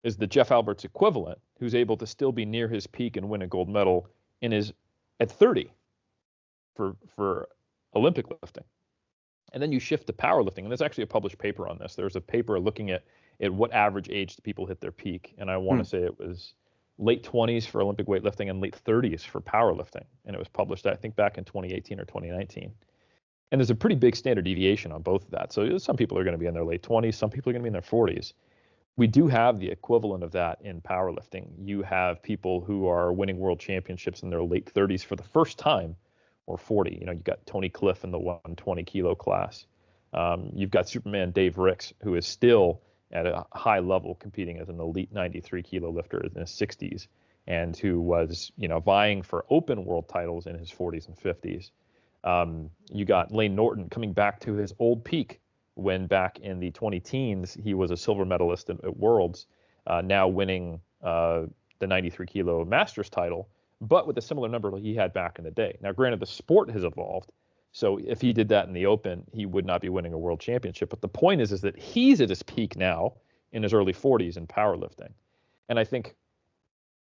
is the Jeff Alberts equivalent, who's able to still be near his peak and win a gold medal at 30 for Olympic lifting. And then you shift to powerlifting, and there's actually a published paper on this. There's a paper looking at what average age do people hit their peak, and I want to say it was late 20s for Olympic weightlifting and late 30s for powerlifting, and it was published, I think, back in 2018 or 2019. And there's a pretty big standard deviation on both of that. So some people are going to be in their late 20s, some people are going to be in their 40s. We do have the equivalent of that in powerlifting. You have people who are winning world championships in their late 30s for the first time, or 40. You got Tony Cliff in the 120 kilo class. You've got Superman Dave Ricks, who is still at a high level competing as an elite 93 kilo lifter in his 60s, and who was, vying for open world titles in his 40s and 50s. You got Lane Norton coming back to his old peak when back in the 20-teens, he was a silver medalist at Worlds, now winning the 93 kilo Masters title, but with a similar number he had back in the day. Now, granted, the sport has evolved, so if he did that in the Open, he would not be winning a world championship. But the point is that he's at his peak now in his early 40s in powerlifting. And I think,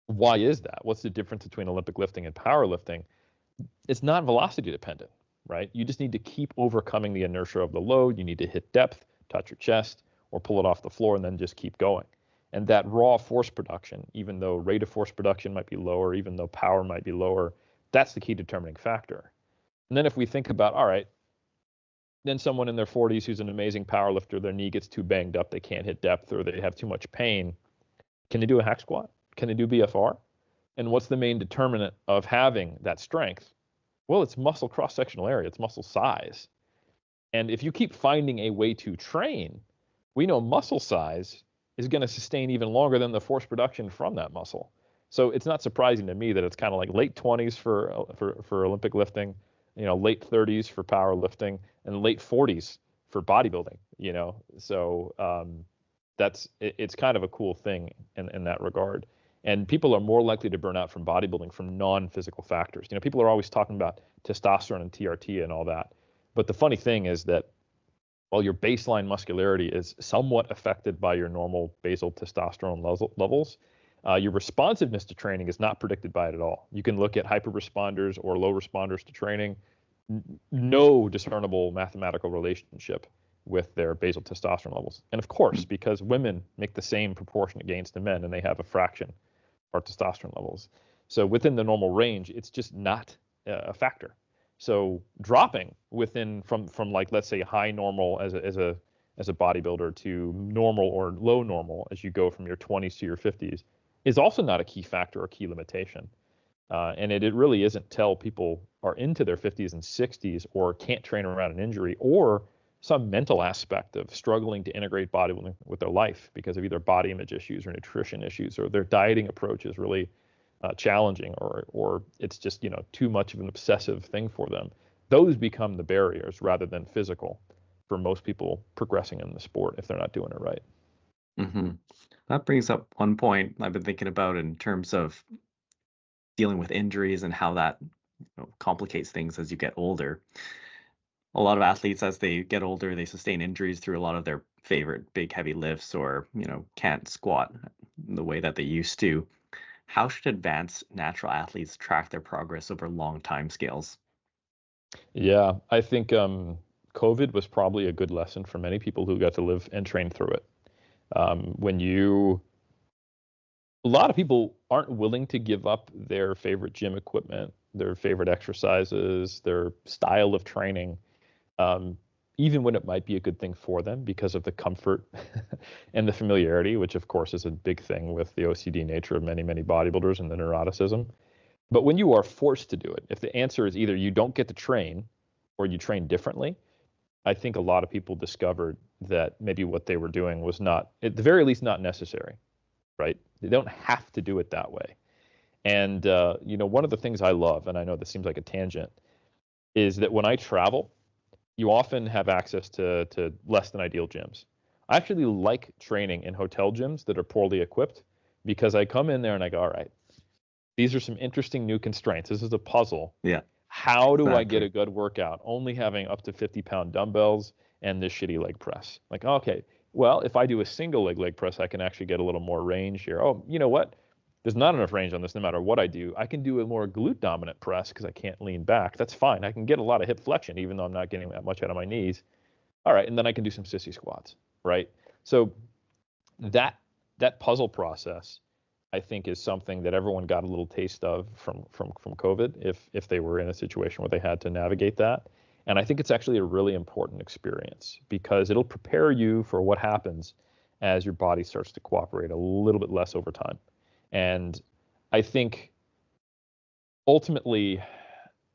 why is that? What's the difference between Olympic lifting and powerlifting? It's not velocity dependent, right? You just need to keep overcoming the inertia of the load. You need to hit depth, touch your chest, or pull it off the floor, and then just keep going. And that raw force production, even though rate of force production might be lower, even though power might be lower, that's the key determining factor. And then if we think about, all right, then someone in their 40s who's an amazing power lifter, their knee gets too banged up, they can't hit depth, or they have too much pain. Can they do a hack squat? Can they do BFR? And what's the main determinant of having that strength? Well, it's muscle cross-sectional area, it's muscle size. And if you keep finding a way to train, we know muscle size is going to sustain even longer than the force production from that muscle. So it's not surprising to me that it's kind of like late 20s for Olympic lifting, late 30s for powerlifting, and late 40s for bodybuilding. So it's kind of a cool thing in that regard. And people are more likely to burn out from bodybuilding from non-physical factors. People are always talking about testosterone and TRT and all that. But the funny thing is that while your baseline muscularity is somewhat affected by your normal basal testosterone levels, your responsiveness to training is not predicted by it at all. You can look at hyper-responders or low responders to training, no discernible mathematical relationship with their basal testosterone levels. And of course, because women make the same proportionate gains to men and they have a fraction of our testosterone levels. So within the normal range, it's just not a factor. So dropping within from like, let's say high normal as a bodybuilder to normal or low normal as you go from your 20s to your 50s is also not a key factor or key limitation. And it really isn't till people are into their 50s and 60s or can't train around an injury or some mental aspect of struggling to integrate bodybuilding with their life because of either body image issues or nutrition issues, or their dieting approach is really challenging, or it's just too much of an obsessive thing for them. Those become the barriers rather than physical for most people progressing in the sport if they're not doing it right. Mm-hmm. That brings up one point I've been thinking about in terms of dealing with injuries and how that complicates things as you get older. A lot of athletes, as they get older, they sustain injuries through a lot of their favorite big heavy lifts, or can't squat the way that they used to. How should advanced natural athletes track their progress over long time scales? Yeah, I think COVID was probably a good lesson for many people who got to live and train through it. A lot of people aren't willing to give up their favorite gym equipment, their favorite exercises, their style of training, even when it might be a good thing for them because of the comfort and the familiarity, which of course is a big thing with the OCD nature of many, many bodybuilders and the neuroticism. But when you are forced to do it, if the answer is either you don't get to train or you train differently, I think a lot of people discovered that maybe what they were doing was not, at the very least, not necessary, right? They don't have to do it that way. And, one of the things I love, and I know this seems like a tangent, is that when I travel, you often have access to less than ideal gyms. I actually like training in hotel gyms that are poorly equipped because I come in there and I go, all right, these are some interesting new constraints. This is a puzzle. Yeah. How do I get a good workout only having up to 50-pound dumbbells and this shitty leg press? Like, okay, well, if I do a single leg press, I can actually get a little more range here. Oh, you know what? There's not enough range on this no matter what I do. I can do a more glute dominant press because I can't lean back. That's fine. I can get a lot of hip flexion even though I'm not getting that much out of my knees. All right, and then I can do some sissy squats, right? So that puzzle process, I think, is something that everyone got a little taste of from COVID if they were in a situation where they had to navigate that. And I think it's actually a really important experience because it'll prepare you for what happens as your body starts to cooperate a little bit less over time. And I think ultimately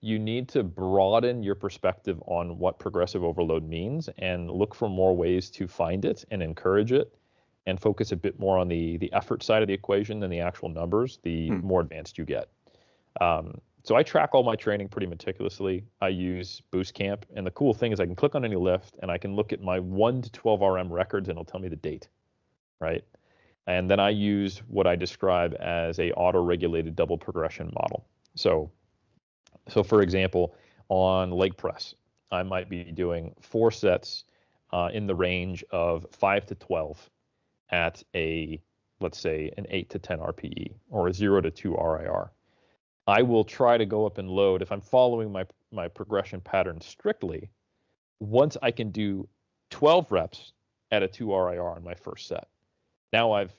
you need to broaden your perspective on what progressive overload means and look for more ways to find it and encourage it and focus a bit more on the effort side of the equation than the actual numbers, the more advanced you get. So I track all my training pretty meticulously. I use Boost Camp, and the cool thing is I can click on any lift and I can look at my 1 to 12 RM records and it'll tell me the date, right? And then I use what I describe as a auto-regulated double progression model. So for example, on leg press, I might be doing 4 sets in the range of 5 to 12 at let's say an 8 to 10 RPE or a 0 to 2 RIR. I will try to go up and load if I'm following my progression pattern strictly. Once I can do 12 reps at a 2 RIR on my first set. Now I've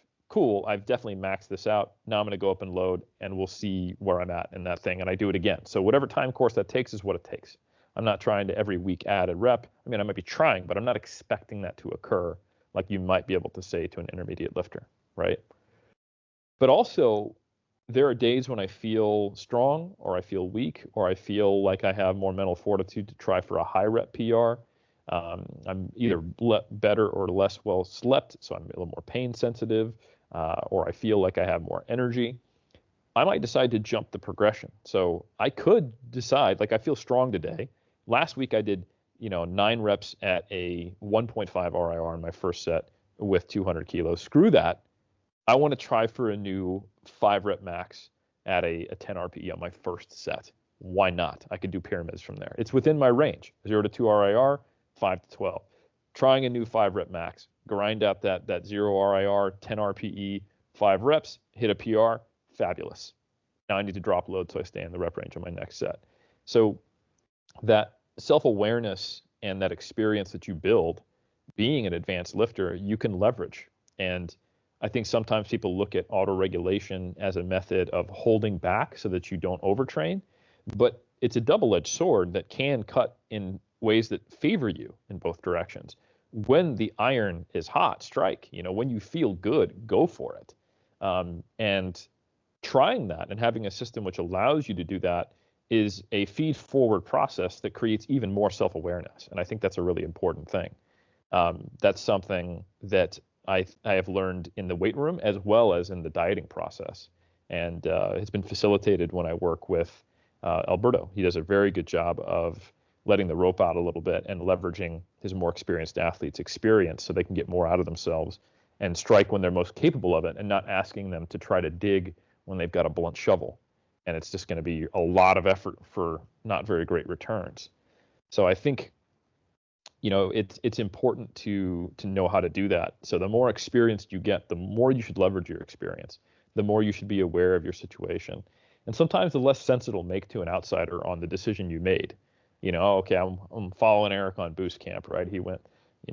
definitely maxed this out. Now I'm going to go up and load and we'll see where I'm at in that thing. And I do it again. So whatever time course that takes is what it takes. I'm not trying to every week add a rep. I mean, I might be trying, but I'm not expecting that to occur like you might be able to say to an intermediate lifter, right? But also there are days when I feel strong or I feel weak or I feel like I have more mental fortitude to try for a high rep PR. I'm either better or less well slept, so I'm a little more pain sensitive, or I feel like I have more energy. I might decide to jump the progression. So I could decide, like I feel strong today. Last week I did, 9 reps at a 1.5 RIR in my first set with 200 kilos. Screw that. I want to try for a new 5 rep max at a 10 RPE on my first set. Why not? I could do pyramids from there. It's within my range, 0 to 2 RIR, 5 to 12. Trying a new 5 rep max, grind out that 0 RIR, 10 RPE, 5 reps, hit a PR, fabulous. Now I need to drop load so I stay in the rep range on my next set. So that self-awareness and that experience that you build being an advanced lifter, you can leverage. And I think sometimes people look at auto-regulation as a method of holding back so that you don't overtrain, but it's a double-edged sword that can cut in ways that favor you in both directions. When the iron is hot, strike. When you feel good, go for it. And trying that and having a system which allows you to do that is a feed-forward process that creates even more self-awareness. And I think that's a really important thing. That's something that I have learned in the weight room as well as in the dieting process. And it's been facilitated when I work with Alberto. He does a very good job of letting the rope out a little bit and leveraging his more experienced athletes' experience so they can get more out of themselves and strike when they're most capable of it, and not asking them to try to dig when they've got a blunt shovel. And it's just going to be a lot of effort for not very great returns. So I think, it's important to know how to do that. So the more experienced you get, the more you should leverage your experience, the more you should be aware of your situation. And sometimes the less sense it'll make to an outsider on the decision you made. Okay, I'm following Eric on boost camp, right? He went,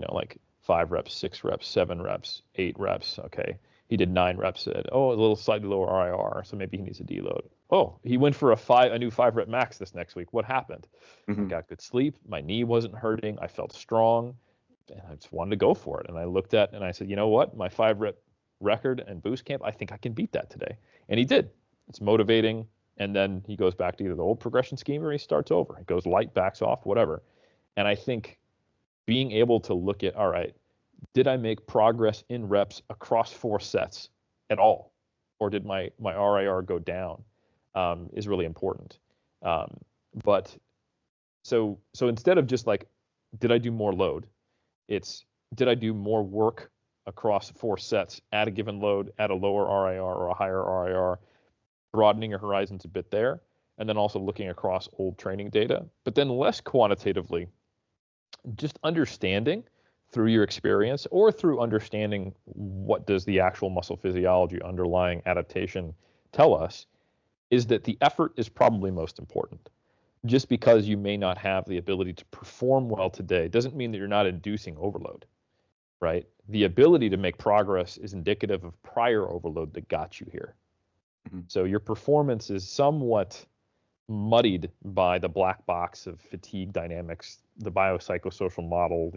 like 5 reps, 6 reps, 7 reps, 8 reps. Okay. He did 9 reps at, a little slightly lower RIR, so maybe he needs a deload. Oh, he went for a new 5 rep max this next week. What happened? I got good sleep. My knee wasn't hurting. I felt strong, and I just wanted to go for it. And I looked at and I said, you know what? My 5 rep record and boost camp, I think I can beat that today. And he did. It's motivating. And then he goes back to either the old progression scheme or he starts over. He goes light, backs off, whatever. And I think being able to look at, all right, did I make progress in reps across 4 sets at all? Or did my RIR go down is really important. But so instead of just like, did I do more load? It's, did I do more work across 4 sets at a given load at a lower RIR or a higher RIR, broadening your horizons a bit there, and then also looking across old training data, but then less quantitatively, just understanding through your experience or through understanding what does the actual muscle physiology underlying adaptation tell us, is that the effort is probably most important. Just because you may not have the ability to perform well today doesn't mean that you're not inducing overload, right? The ability to make progress is indicative of prior overload that got you here. So your performance is somewhat muddied by the black box of fatigue dynamics, the biopsychosocial model.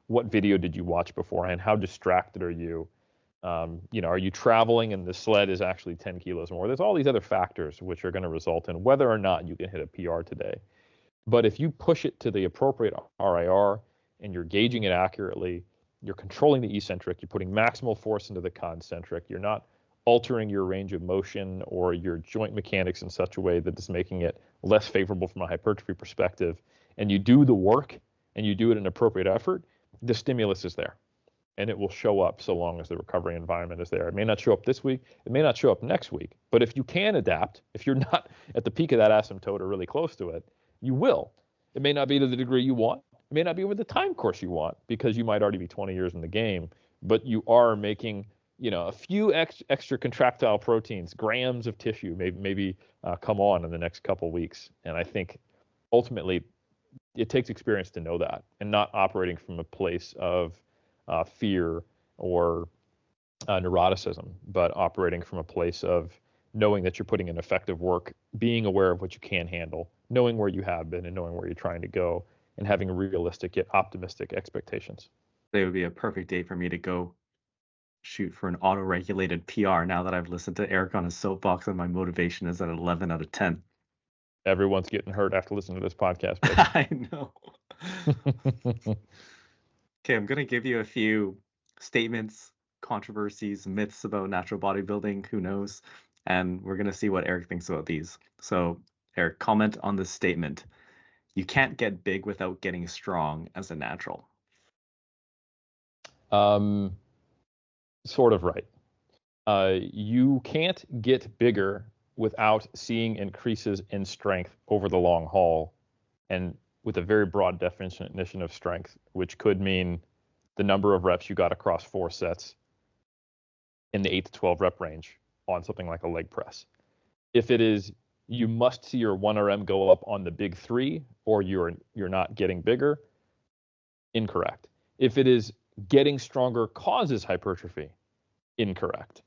What video did you watch beforehand? How distracted are you? Are you traveling and the sled is actually 10 kilos more? There's all these other factors which are going to result in whether or not you can hit a PR today. But if you push it to the appropriate RIR and you're gauging it accurately, you're controlling the eccentric, you're putting maximal force into the concentric, you're not altering your range of motion or your joint mechanics in such a way that is making it less favorable from a hypertrophy perspective, and you do the work and you do it in appropriate effort, the stimulus is there. And it will show up so long as the recovery environment is there. It may not show up this week. It may not show up next week. But if you can adapt, if you're not at the peak of that asymptote or really close to it, you will. It may not be to the degree you want. It may not be with the time course you want because you might already be 20 years in the game, but you are making a few extra contractile proteins, grams of tissue, maybe come on in the next couple weeks. And I think ultimately it takes experience to know that, and not operating from a place of fear or neuroticism, but operating from a place of knowing that you're putting in effective work, being aware of what you can handle, knowing where you have been and knowing where you're trying to go, and having realistic yet optimistic expectations. They would be a perfect date for me to go shoot for an auto-regulated PR now that I've listened to Eric on his soapbox and my motivation is at 11 out of 10. Everyone's getting hurt after listening to this podcast. I know. Okay, I'm going to give you a few statements, controversies, myths about natural bodybuilding, who knows, and we're going to see what Eric thinks about these. So, Eric, comment on this statement. You can't get big without getting strong as a natural. Sort of right. You can't get bigger without seeing increases in strength over the long haul, and with a very broad definition of strength, which could mean the number of reps you got across 4 sets in the 8 to 12 rep range on something like a leg press. If it is you must see your 1RM go up on the big 3 or you're not getting bigger, incorrect. If it is getting stronger causes hypertrophy, incorrect.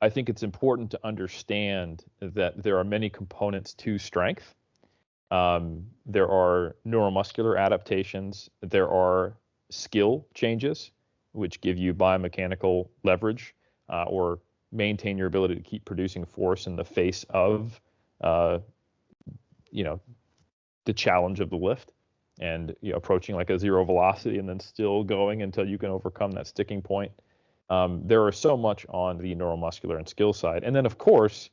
I think it's important to understand that there are many components to strength. There are neuromuscular adaptations. There are skill changes, which give you biomechanical leverage or maintain your ability to keep producing force in the face of, the challenge of the lift and approaching like a zero velocity and then still going until you can overcome that sticking point. There are so much on the neuromuscular and skill side. And then, of course,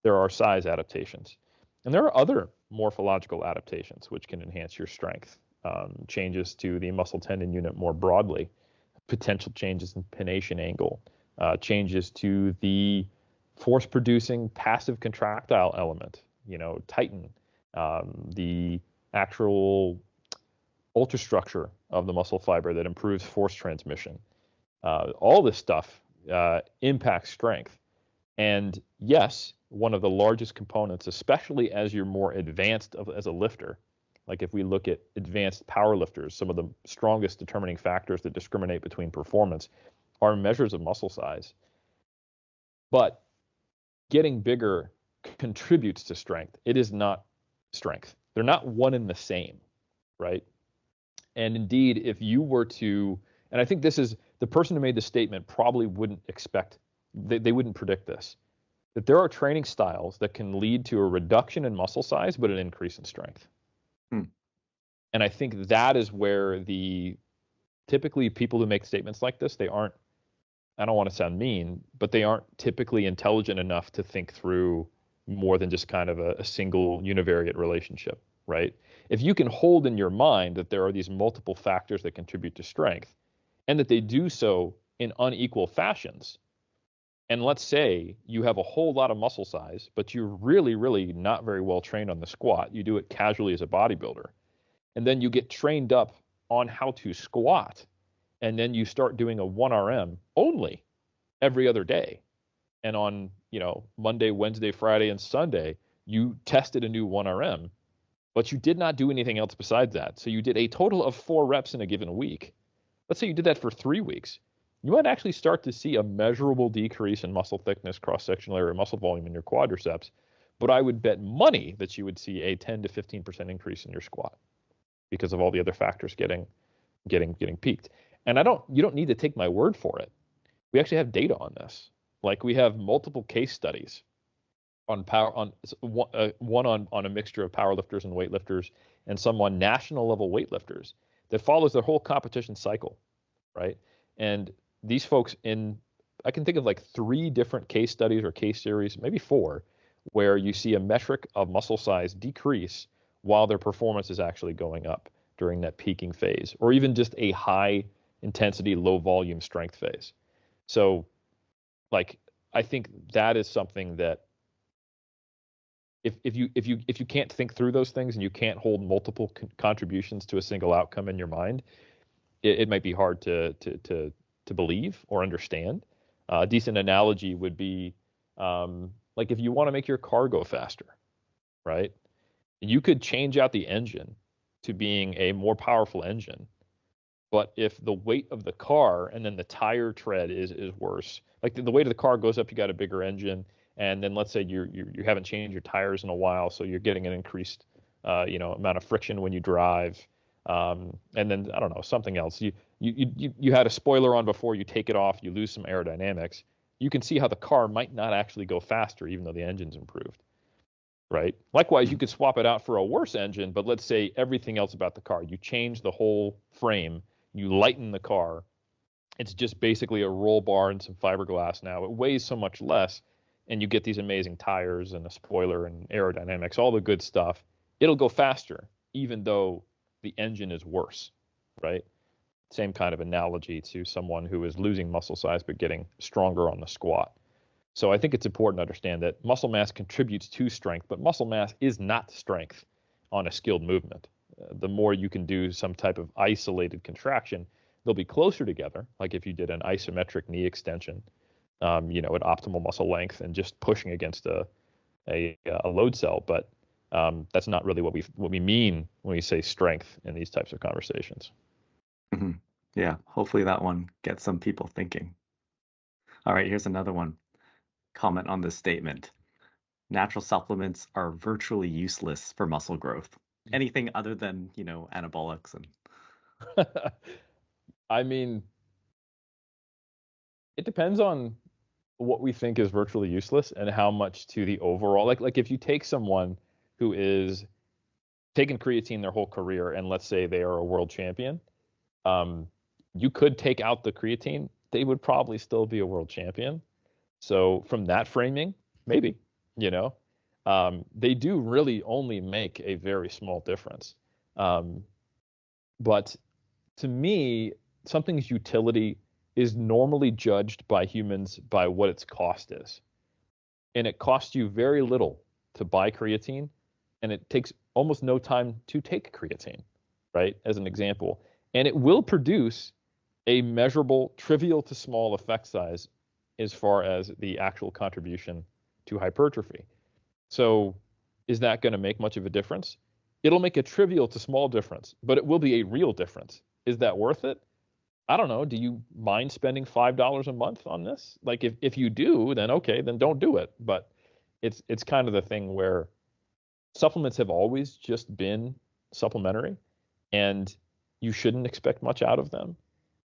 there are size adaptations. And there are other morphological adaptations which can enhance your strength. Changes to the muscle tendon unit more broadly, potential changes in pennation angle, changes to the force-producing passive contractile element, tighten, the actual ultrastructure of the muscle fiber that improves force transmission. All this stuff impacts strength. And yes, one of the largest components, especially as you're more advanced as a lifter, like if we look at advanced power lifters, some of the strongest determining factors that discriminate between performance are measures of muscle size. But getting bigger contributes to strength. It is not strength. They're not one and the same, right? And indeed, if you were to, and I think this is, the person who made the statement probably wouldn't expect, they wouldn't predict this, that there are training styles that can lead to a reduction in muscle size, but an increase in strength. And I think that is where typically people who make statements like this, they aren't, I don't want to sound mean, but they aren't typically intelligent enough to think through more than just kind of a single univariate relationship, right? If you can hold in your mind that there are these multiple factors that contribute to strength and that they do so in unequal fashions, and let's say you have a whole lot of muscle size, but you're really, really not very well trained on the squat. You do it casually as a bodybuilder. And then you get trained up on how to squat. And then you start doing a 1RM only every other day. And on, Monday, Wednesday, Friday, and Sunday, you tested a new 1RM, but you did not do anything else besides that. So you did a total of 4 reps in a given week. Let's say you did that for 3 weeks. You might actually start to see a measurable decrease in muscle thickness, cross-sectional area, muscle volume in your quadriceps. But I would bet money that you would see a 10 to 15% increase in your squat because of all the other factors getting peaked. And you don't need to take my word for it. We actually have data on this. Like we have multiple case studies on one on a mixture of powerlifters and weightlifters, and some on national level weightlifters that follows their whole competition cycle, right? And these folks I can think of like 3 different case studies or case series, maybe 4, where you see a metric of muscle size decrease while their performance is actually going up during that peaking phase, or even just a high intensity, low volume strength phase. So I think that is something that if you can't think through those things and you can't hold multiple contributions to a single outcome in your mind, it might be hard to believe or understand. A decent analogy would be like if you want to make your car go faster, right? You could change out the engine to being a more powerful engine, but if the weight of the car and then the tire tread is worse, like the weight of the car goes up, you got a bigger engine, and then let's say you haven't changed your tires in a while, so you're getting an increased amount of friction when you drive, and then I don't know, something else. You had a spoiler on before, you take it off, you lose some aerodynamics. You can see how the car might not actually go faster, even though the engine's improved, right? Likewise, you could swap it out for a worse engine, but let's say everything else about the car, you change the whole frame, you lighten the car. It's just basically a roll bar and some fiberglass now. It weighs so much less, and you get these amazing tires and a spoiler and aerodynamics, all the good stuff. It'll go faster, even though the engine is worse, right? Same kind of analogy to someone who is losing muscle size but getting stronger on the squat. So I think it's important to understand that muscle mass contributes to strength, but muscle mass is not strength on a skilled movement. The more you can do some type of isolated contraction, they'll be closer together, like if you did an isometric knee extension, at optimal muscle length and just pushing against a load cell. But that's not really what we mean when we say strength in these types of conversations. Mm-hmm. Yeah, hopefully that one gets some people thinking. All right, here's another one. Comment on this statement. Natural supplements are virtually useless for muscle growth. Anything other than, anabolics and I mean, it depends on what we think is virtually useless and how much to the overall, like if you take someone who is taking creatine their whole career and let's say they are a world champion, you could take out the creatine, they would probably still be a world champion. So from that framing, maybe, they do really only make a very small difference. But to me, something's utility is normally judged by humans by what its cost is. And it costs you very little to buy creatine, and it takes almost no time to take creatine, right, as an example. And it will produce a measurable, trivial to small effect size as far as the actual contribution to hypertrophy. So is that going to make much of a difference? It'll make a trivial to small difference, but it will be a real difference. Is that worth it? I don't know. Do you mind spending $5 a month on this? Like if you do, then okay, then don't do it. But it's kind of the thing where supplements have always just been supplementary, and you shouldn't expect much out of them.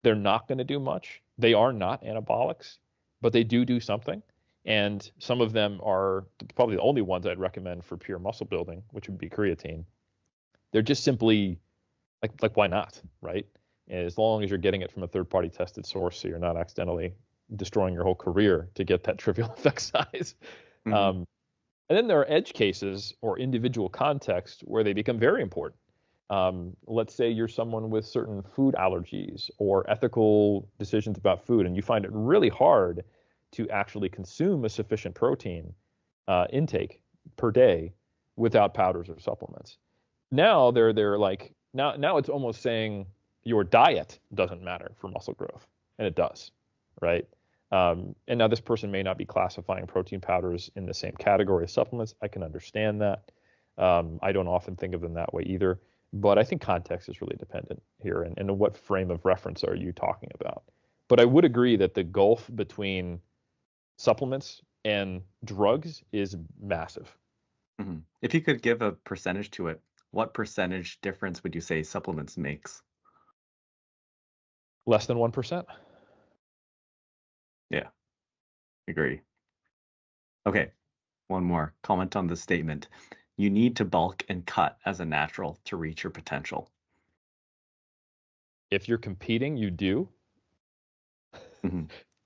They're not going to do much. They are not anabolics, but they do something. And some of them are probably the only ones I'd recommend for pure muscle building, which would be creatine. They're just simply like why not, right? As long as you're getting it from a third-party tested source, so you're not accidentally destroying your whole career to get that trivial effect size. Mm-hmm. And then there are edge cases or individual contexts where they become very important. Let's say you're someone with certain food allergies or ethical decisions about food, and you find it really hard to actually consume a sufficient protein intake per day without powders or supplements. Now they're like now it's almost saying your diet doesn't matter for muscle growth, and it does, right? And now this person may not be classifying protein powders in the same category as supplements. I can understand that. I don't often think of them that way either. But I think context is really dependent here, and what frame of reference are you talking about? But I would agree that the gulf between supplements and drugs is massive. Mm-hmm. If you could give a percentage to it, what percentage difference would you say supplements makes? Less than 1%. Yeah, agree. Okay, one more. Comment on this statement. You need to bulk and cut as a natural to reach your potential. If you're competing, you do. Mm-hmm.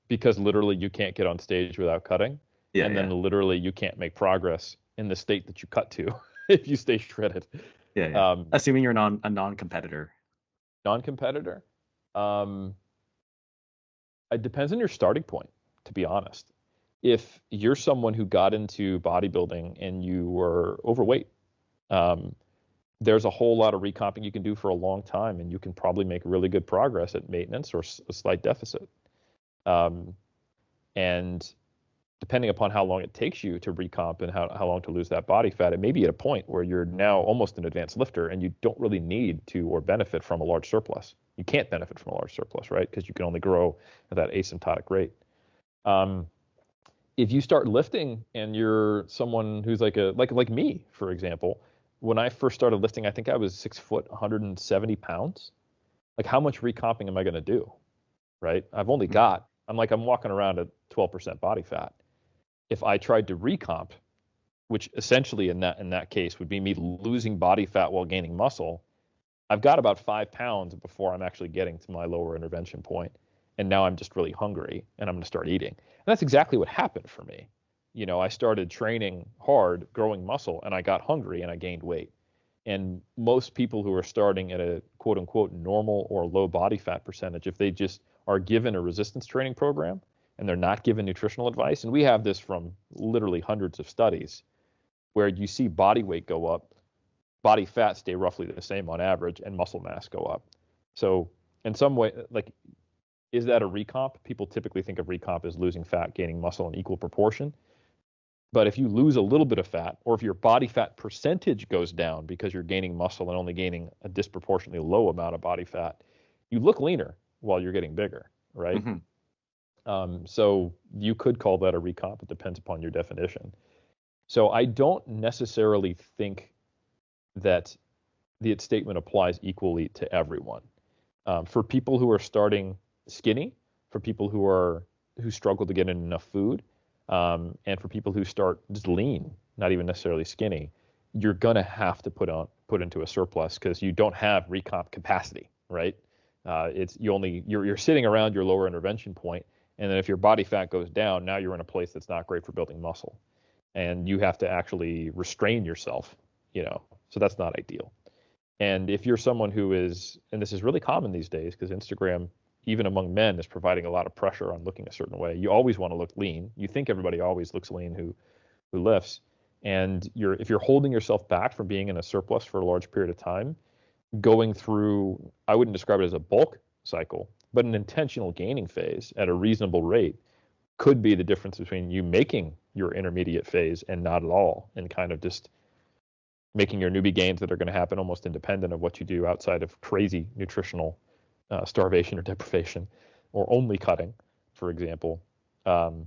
Because literally you can't get on stage without cutting. Yeah, and then literally you can't make progress in the state that you cut to if you stay shredded. Yeah. Assuming you're a non-competitor. Non-competitor? It depends on your starting point, to be honest. If you're someone who got into bodybuilding and you were overweight, there's a whole lot of recomping you can do for a long time, and you can probably make really good progress at maintenance or a slight deficit. And depending upon how long it takes you to recomp and how long to lose that body fat, it may be at a point where you're now almost an advanced lifter and you don't really need to or benefit from a large surplus. You can't benefit from a large surplus, right? Because you can only grow at that asymptotic rate. If you start lifting and you're someone who's like me, for example, when I first started lifting, I think I was 6 foot, 170 pounds. like how much recomping am I going to do? Right? I'm walking around at 12% body fat. If I tried to recomp, which essentially in that case would be me losing body fat while gaining muscle, I've got about 5 pounds before I'm actually getting to my lower intervention point. And now I'm just really hungry and I'm going to start eating. And that's exactly what happened for me. I started training hard, growing muscle, and I got hungry and I gained weight. And most people who are starting at a quote unquote normal or low body fat percentage, if they just are given a resistance training program and they're not given nutritional advice, and we have this from literally hundreds of studies where you see body weight go up, body fat stay roughly the same on average, and muscle mass go up. So in some way, like, is that a recomp? People typically think of recomp as losing fat, gaining muscle in equal proportion. But if you lose a little bit of fat, or if your body fat percentage goes down because you're gaining muscle and only gaining a disproportionately low amount of body fat, you look leaner while you're getting bigger, right? So you could call that a recomp. It depends upon your definition. So I don't necessarily think that the statement applies equally to everyone. For people who are starting skinny, for people who struggle to get in enough food, and for people who start just lean, not even necessarily skinny, you're gonna have to put into a surplus because you don't have recomp capacity, right? You're sitting around your lower intervention point, and then if your body fat goes down, now you're in a place that's not great for building muscle, and you have to actually restrain yourself, so that's not ideal. And if you're someone who is, and this is really common these days because Instagram, even among men, is providing a lot of pressure on looking a certain way. You always want to look lean. You think everybody always looks lean who lifts. And if you're holding yourself back from being in a surplus for a large period of time, going through, I wouldn't describe it as a bulk cycle, but an intentional gaining phase at a reasonable rate could be the difference between you making your intermediate phase and not at all, and kind of just making your newbie gains that are going to happen almost independent of what you do outside of crazy nutritional starvation or deprivation, or only cutting, for example, and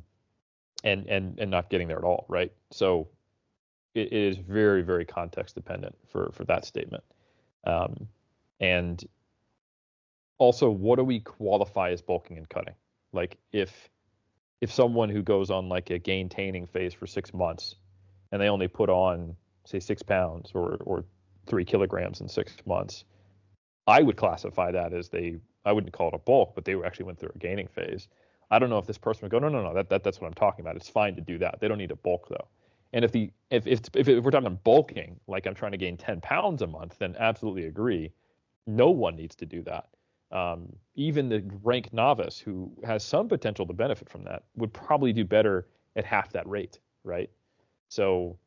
not getting there at all, right? So it is very, very context dependent for that statement. And also, what do we qualify as bulking and cutting? Like if someone who goes on like a gaintaining phase for 6 months and they only put on, say, 6 pounds or 3 kilograms in 6 months, I would classify that as I wouldn't call it a bulk, but they actually went through a gaining phase. I don't know if this person would go, no, that's what I'm talking about. It's fine to do that. They don't need a bulk though. And if we're talking bulking, like I'm trying to gain 10 pounds a month, then absolutely agree. No one needs to do that. Even the rank novice who has some potential to benefit from that would probably do better at half that rate, right? So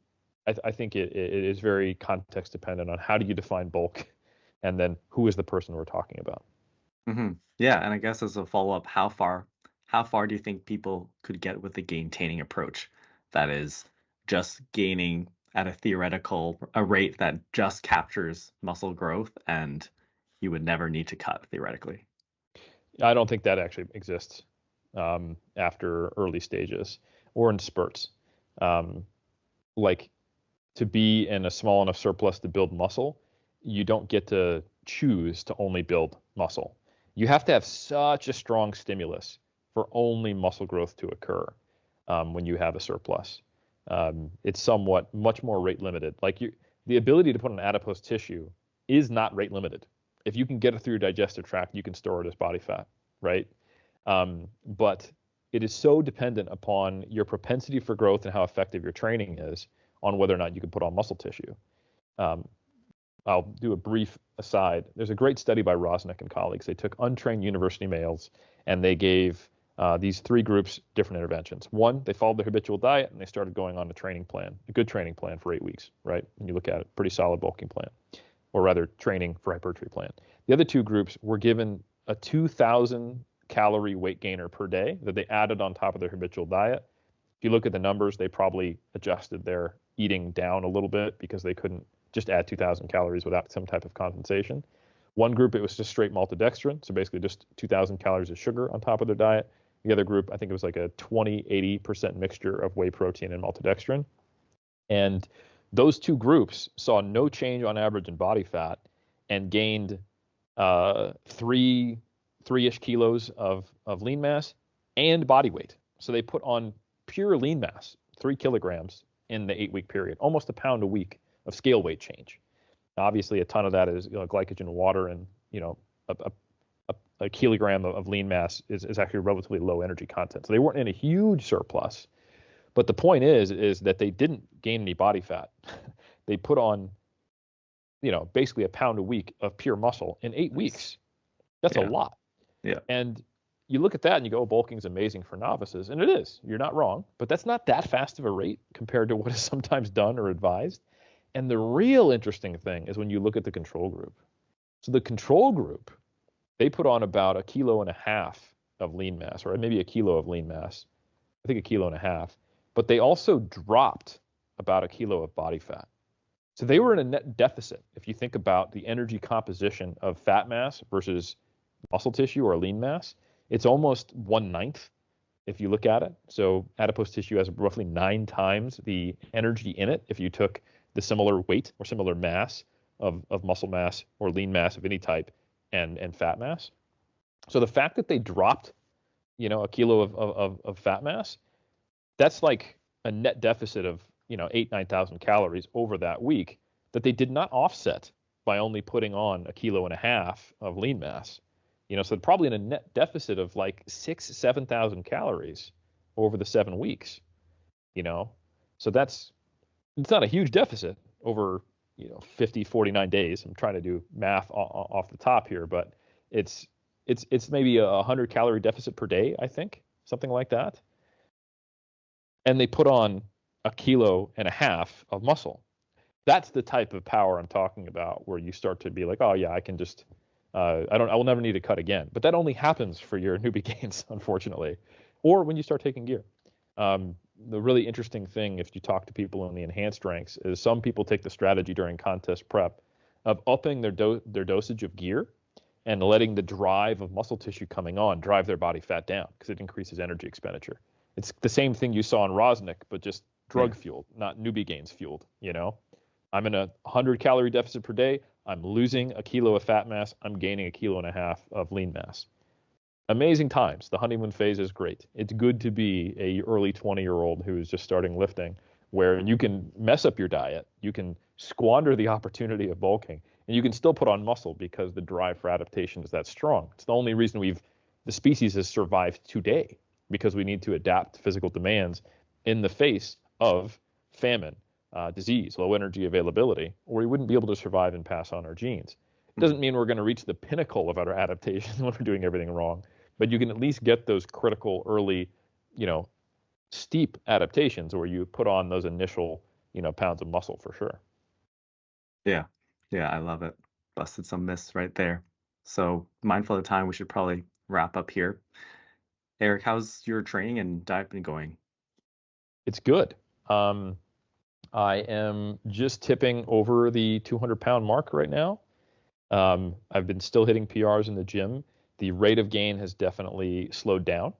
I think it is very context dependent on how do you define bulk, and then who is the person we're talking about. Yeah, and I guess as a follow-up, how far do you think people could get with the gaintaining approach? That is just gaining at a rate that just captures muscle growth, and you would never need to cut theoretically. I don't think that actually exists after early stages or in spurts. Like, to be in a small enough surplus to build muscle, you don't get to choose to only build muscle. You have to have such a strong stimulus for only muscle growth to occur when you have a surplus. It's somewhat much more rate limited. Like the ability to put on adipose tissue is not rate limited. If you can get it through your digestive tract, you can store it as body fat, right? But it is so dependent upon your propensity for growth and how effective your training is on whether or not you can put on muscle tissue. I'll do a brief aside. There's a great study by Rosnick and colleagues. They took untrained university males and they gave these 3 groups different interventions. One, they followed their habitual diet and they started going on a training plan, a good training plan for 8 weeks, right? And you look at it, pretty solid bulking plan, or rather training for hypertrophy plan. The other 2 groups were given a 2,000 calorie weight gainer per day that they added on top of their habitual diet. If you look at the numbers, they probably adjusted their eating down a little bit because they couldn't just add 2,000 calories without some type of compensation. One group, it was just straight maltodextrin, so basically just 2,000 calories of sugar on top of their diet. The other group, I think it was like a 20-80% mixture of whey protein and maltodextrin. And those 2 groups saw no change on average in body fat and gained three-ish kilos of lean mass and body weight. So they put on pure lean mass, 3 kilograms in the 8-week period, almost a pound a week of scale weight change. Obviously, a ton of that is glycogen, water, and a kilogram of lean mass is actually relatively low energy content. So they weren't in a huge surplus. But the point is that they didn't gain any body fat. They put on, basically a pound a week of pure muscle in 8 weeks. That's a lot. Yeah. And you look at that and you go, oh, bulking's amazing for novices. And it is. You're not wrong. But that's not that fast of a rate compared to what is sometimes done or advised. And the real interesting thing is when you look at the control group. So the control group, they put on about 1.5 kilos of lean mass, or maybe 1 kilo of lean mass. I think 1.5 kilos. But they also dropped about 1 kilo of body fat. So they were in a net deficit. If you think about the energy composition of fat mass versus muscle tissue or lean mass, it's almost 1/9 if you look at it. So adipose tissue has roughly 9 times the energy in it if you took the similar weight or similar mass of muscle mass or lean mass of any type and fat mass. So the fact that they dropped, 1 kilo of fat mass, that's like a net deficit of 8,000-9,000 calories over that week that they did not offset by only putting on 1.5 kilos of lean mass. So probably in a net deficit of like 6,000-7,000 calories over the 7 weeks. So it's not a huge deficit over 49 days. I'm trying to do math off the top here, but it's maybe a 100 calorie deficit per day, I think, something like that. And they put on 1.5 kilos of muscle. That's the type of power I'm talking about, where you start to be like, oh yeah, I can just, I will never need to cut again. But that only happens for your newbie gains, unfortunately, or when you start taking gear. The really interesting thing, if you talk to people in the enhanced ranks, is some people take the strategy during contest prep of upping their dosage of gear and letting the drive of muscle tissue coming on drive their body fat down because it increases energy expenditure. It's the same thing you saw in Rosnick, but just drug fueled, not newbie gains fueled. I'm in a 100 calorie deficit per day. I'm losing 1 kilo of fat mass. I'm gaining 1.5 kilos of lean mass. Amazing times. The honeymoon phase is great. It's good to be a early 20-year-old who is just starting lifting, where you can mess up your diet, you can squander the opportunity of bulking, and you can still put on muscle because the drive for adaptation is that strong. It's the only reason the species has survived today, because we need to adapt to physical demands in the face of famine, disease, low energy availability, or we wouldn't be able to survive and pass on our genes. It doesn't mean we're going to reach the pinnacle of our adaptation when we're doing everything wrong, but you can at least get those critical early, steep adaptations where you put on those initial, pounds of muscle for sure. Yeah. Yeah, I love it. Busted some myths right there. So mindful of time, we should probably wrap up here. Eric, how's your training and diet been going? It's good. I am just tipping over the 200-pound mark right now. I've been still hitting PRs in the gym. The rate of gain has definitely slowed down.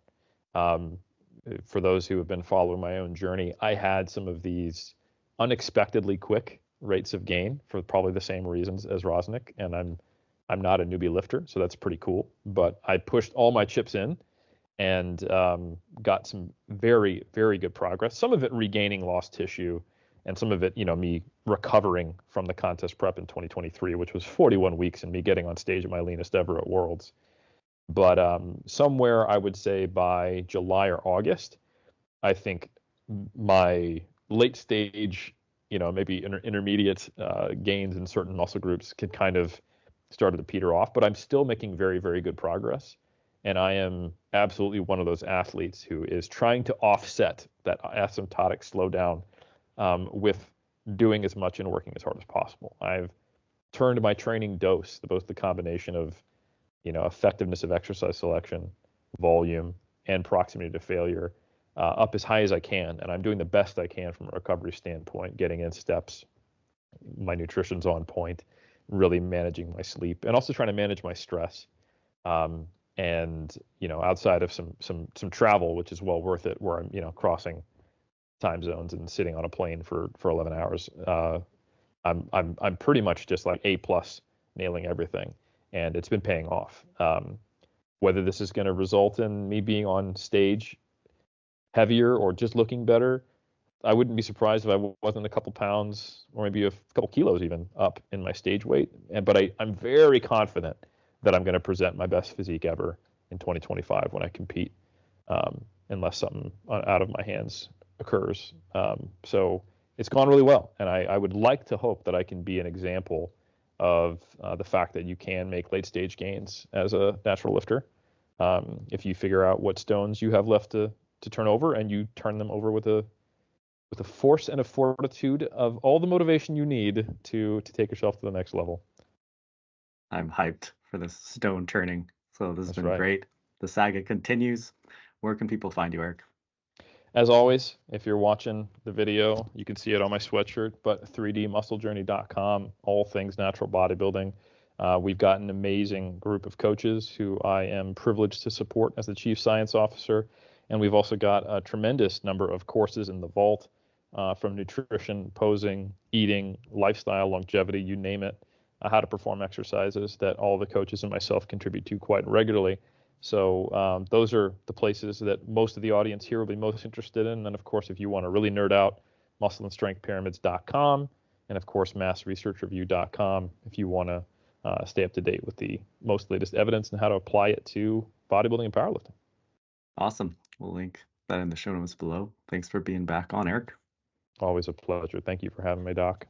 For those who have been following my own journey, I had some of these unexpectedly quick rates of gain for probably the same reasons as Rosnick, and I'm not a newbie lifter, so that's pretty cool. But I pushed all my chips in and got some very, very good progress. Some of it regaining lost tissue, and some of it, me recovering from the contest prep in 2023, which was 41 weeks and me getting on stage at my leanest ever at Worlds. But somewhere, I would say by July or August, I think my late stage, maybe intermediate gains in certain muscle groups could kind of started to peter off. But I'm still making very, very good progress. And I am absolutely one of those athletes who is trying to offset that asymptotic slowdown with doing as much and working as hard as possible. I've turned my training dose, both the combination of, effectiveness of exercise selection, volume, and proximity to failure, up as high as I can. And I'm doing the best I can from a recovery standpoint, getting in steps. My nutrition's on point, really managing my sleep, and also trying to manage my stress. And outside of some travel, which is well worth it, where I'm crossing time zones and sitting on a plane for 11 hours, I'm pretty much just like A+ nailing everything. and it's been paying off. Whether this is going to result in me being on stage heavier or just looking better, I wouldn't be surprised if I wasn't a couple pounds or maybe a couple kilos even up in my stage weight. But I'm very confident that I'm going to present my best physique ever in 2025 when I compete, unless something out of my hands occurs. So it's gone really well, and I would like to hope that I can be an example of the fact that you can make late stage gains as a natural lifter, if you figure out what stones you have left to turn over, and you turn them over with a force and a fortitude of all the motivation you need to take yourself to the next level. I'm hyped for this stone turning. So this has been right. great. The saga continues. Where can people find you, Eric? As always, if you're watching the video, you can see it on my sweatshirt, but 3dmusclejourney.com, all things natural bodybuilding. We've got an amazing group of coaches who I am privileged to support as the Chief Science Officer. And we've also got a tremendous number of courses in the vault, from nutrition, posing, eating, lifestyle, longevity, you name it, how to perform exercises that all the coaches and myself contribute to quite regularly. So those are the places that most of the audience here will be most interested in. And then, of course, if you want to really nerd out, muscleandstrengthpyramids.com, and, of course, massresearchreview.com if you want to stay up to date with the most latest evidence and how to apply it to bodybuilding and powerlifting. Awesome. We'll link that in the show notes below. Thanks for being back on, Eric. Always a pleasure. Thank you for having me, Doc.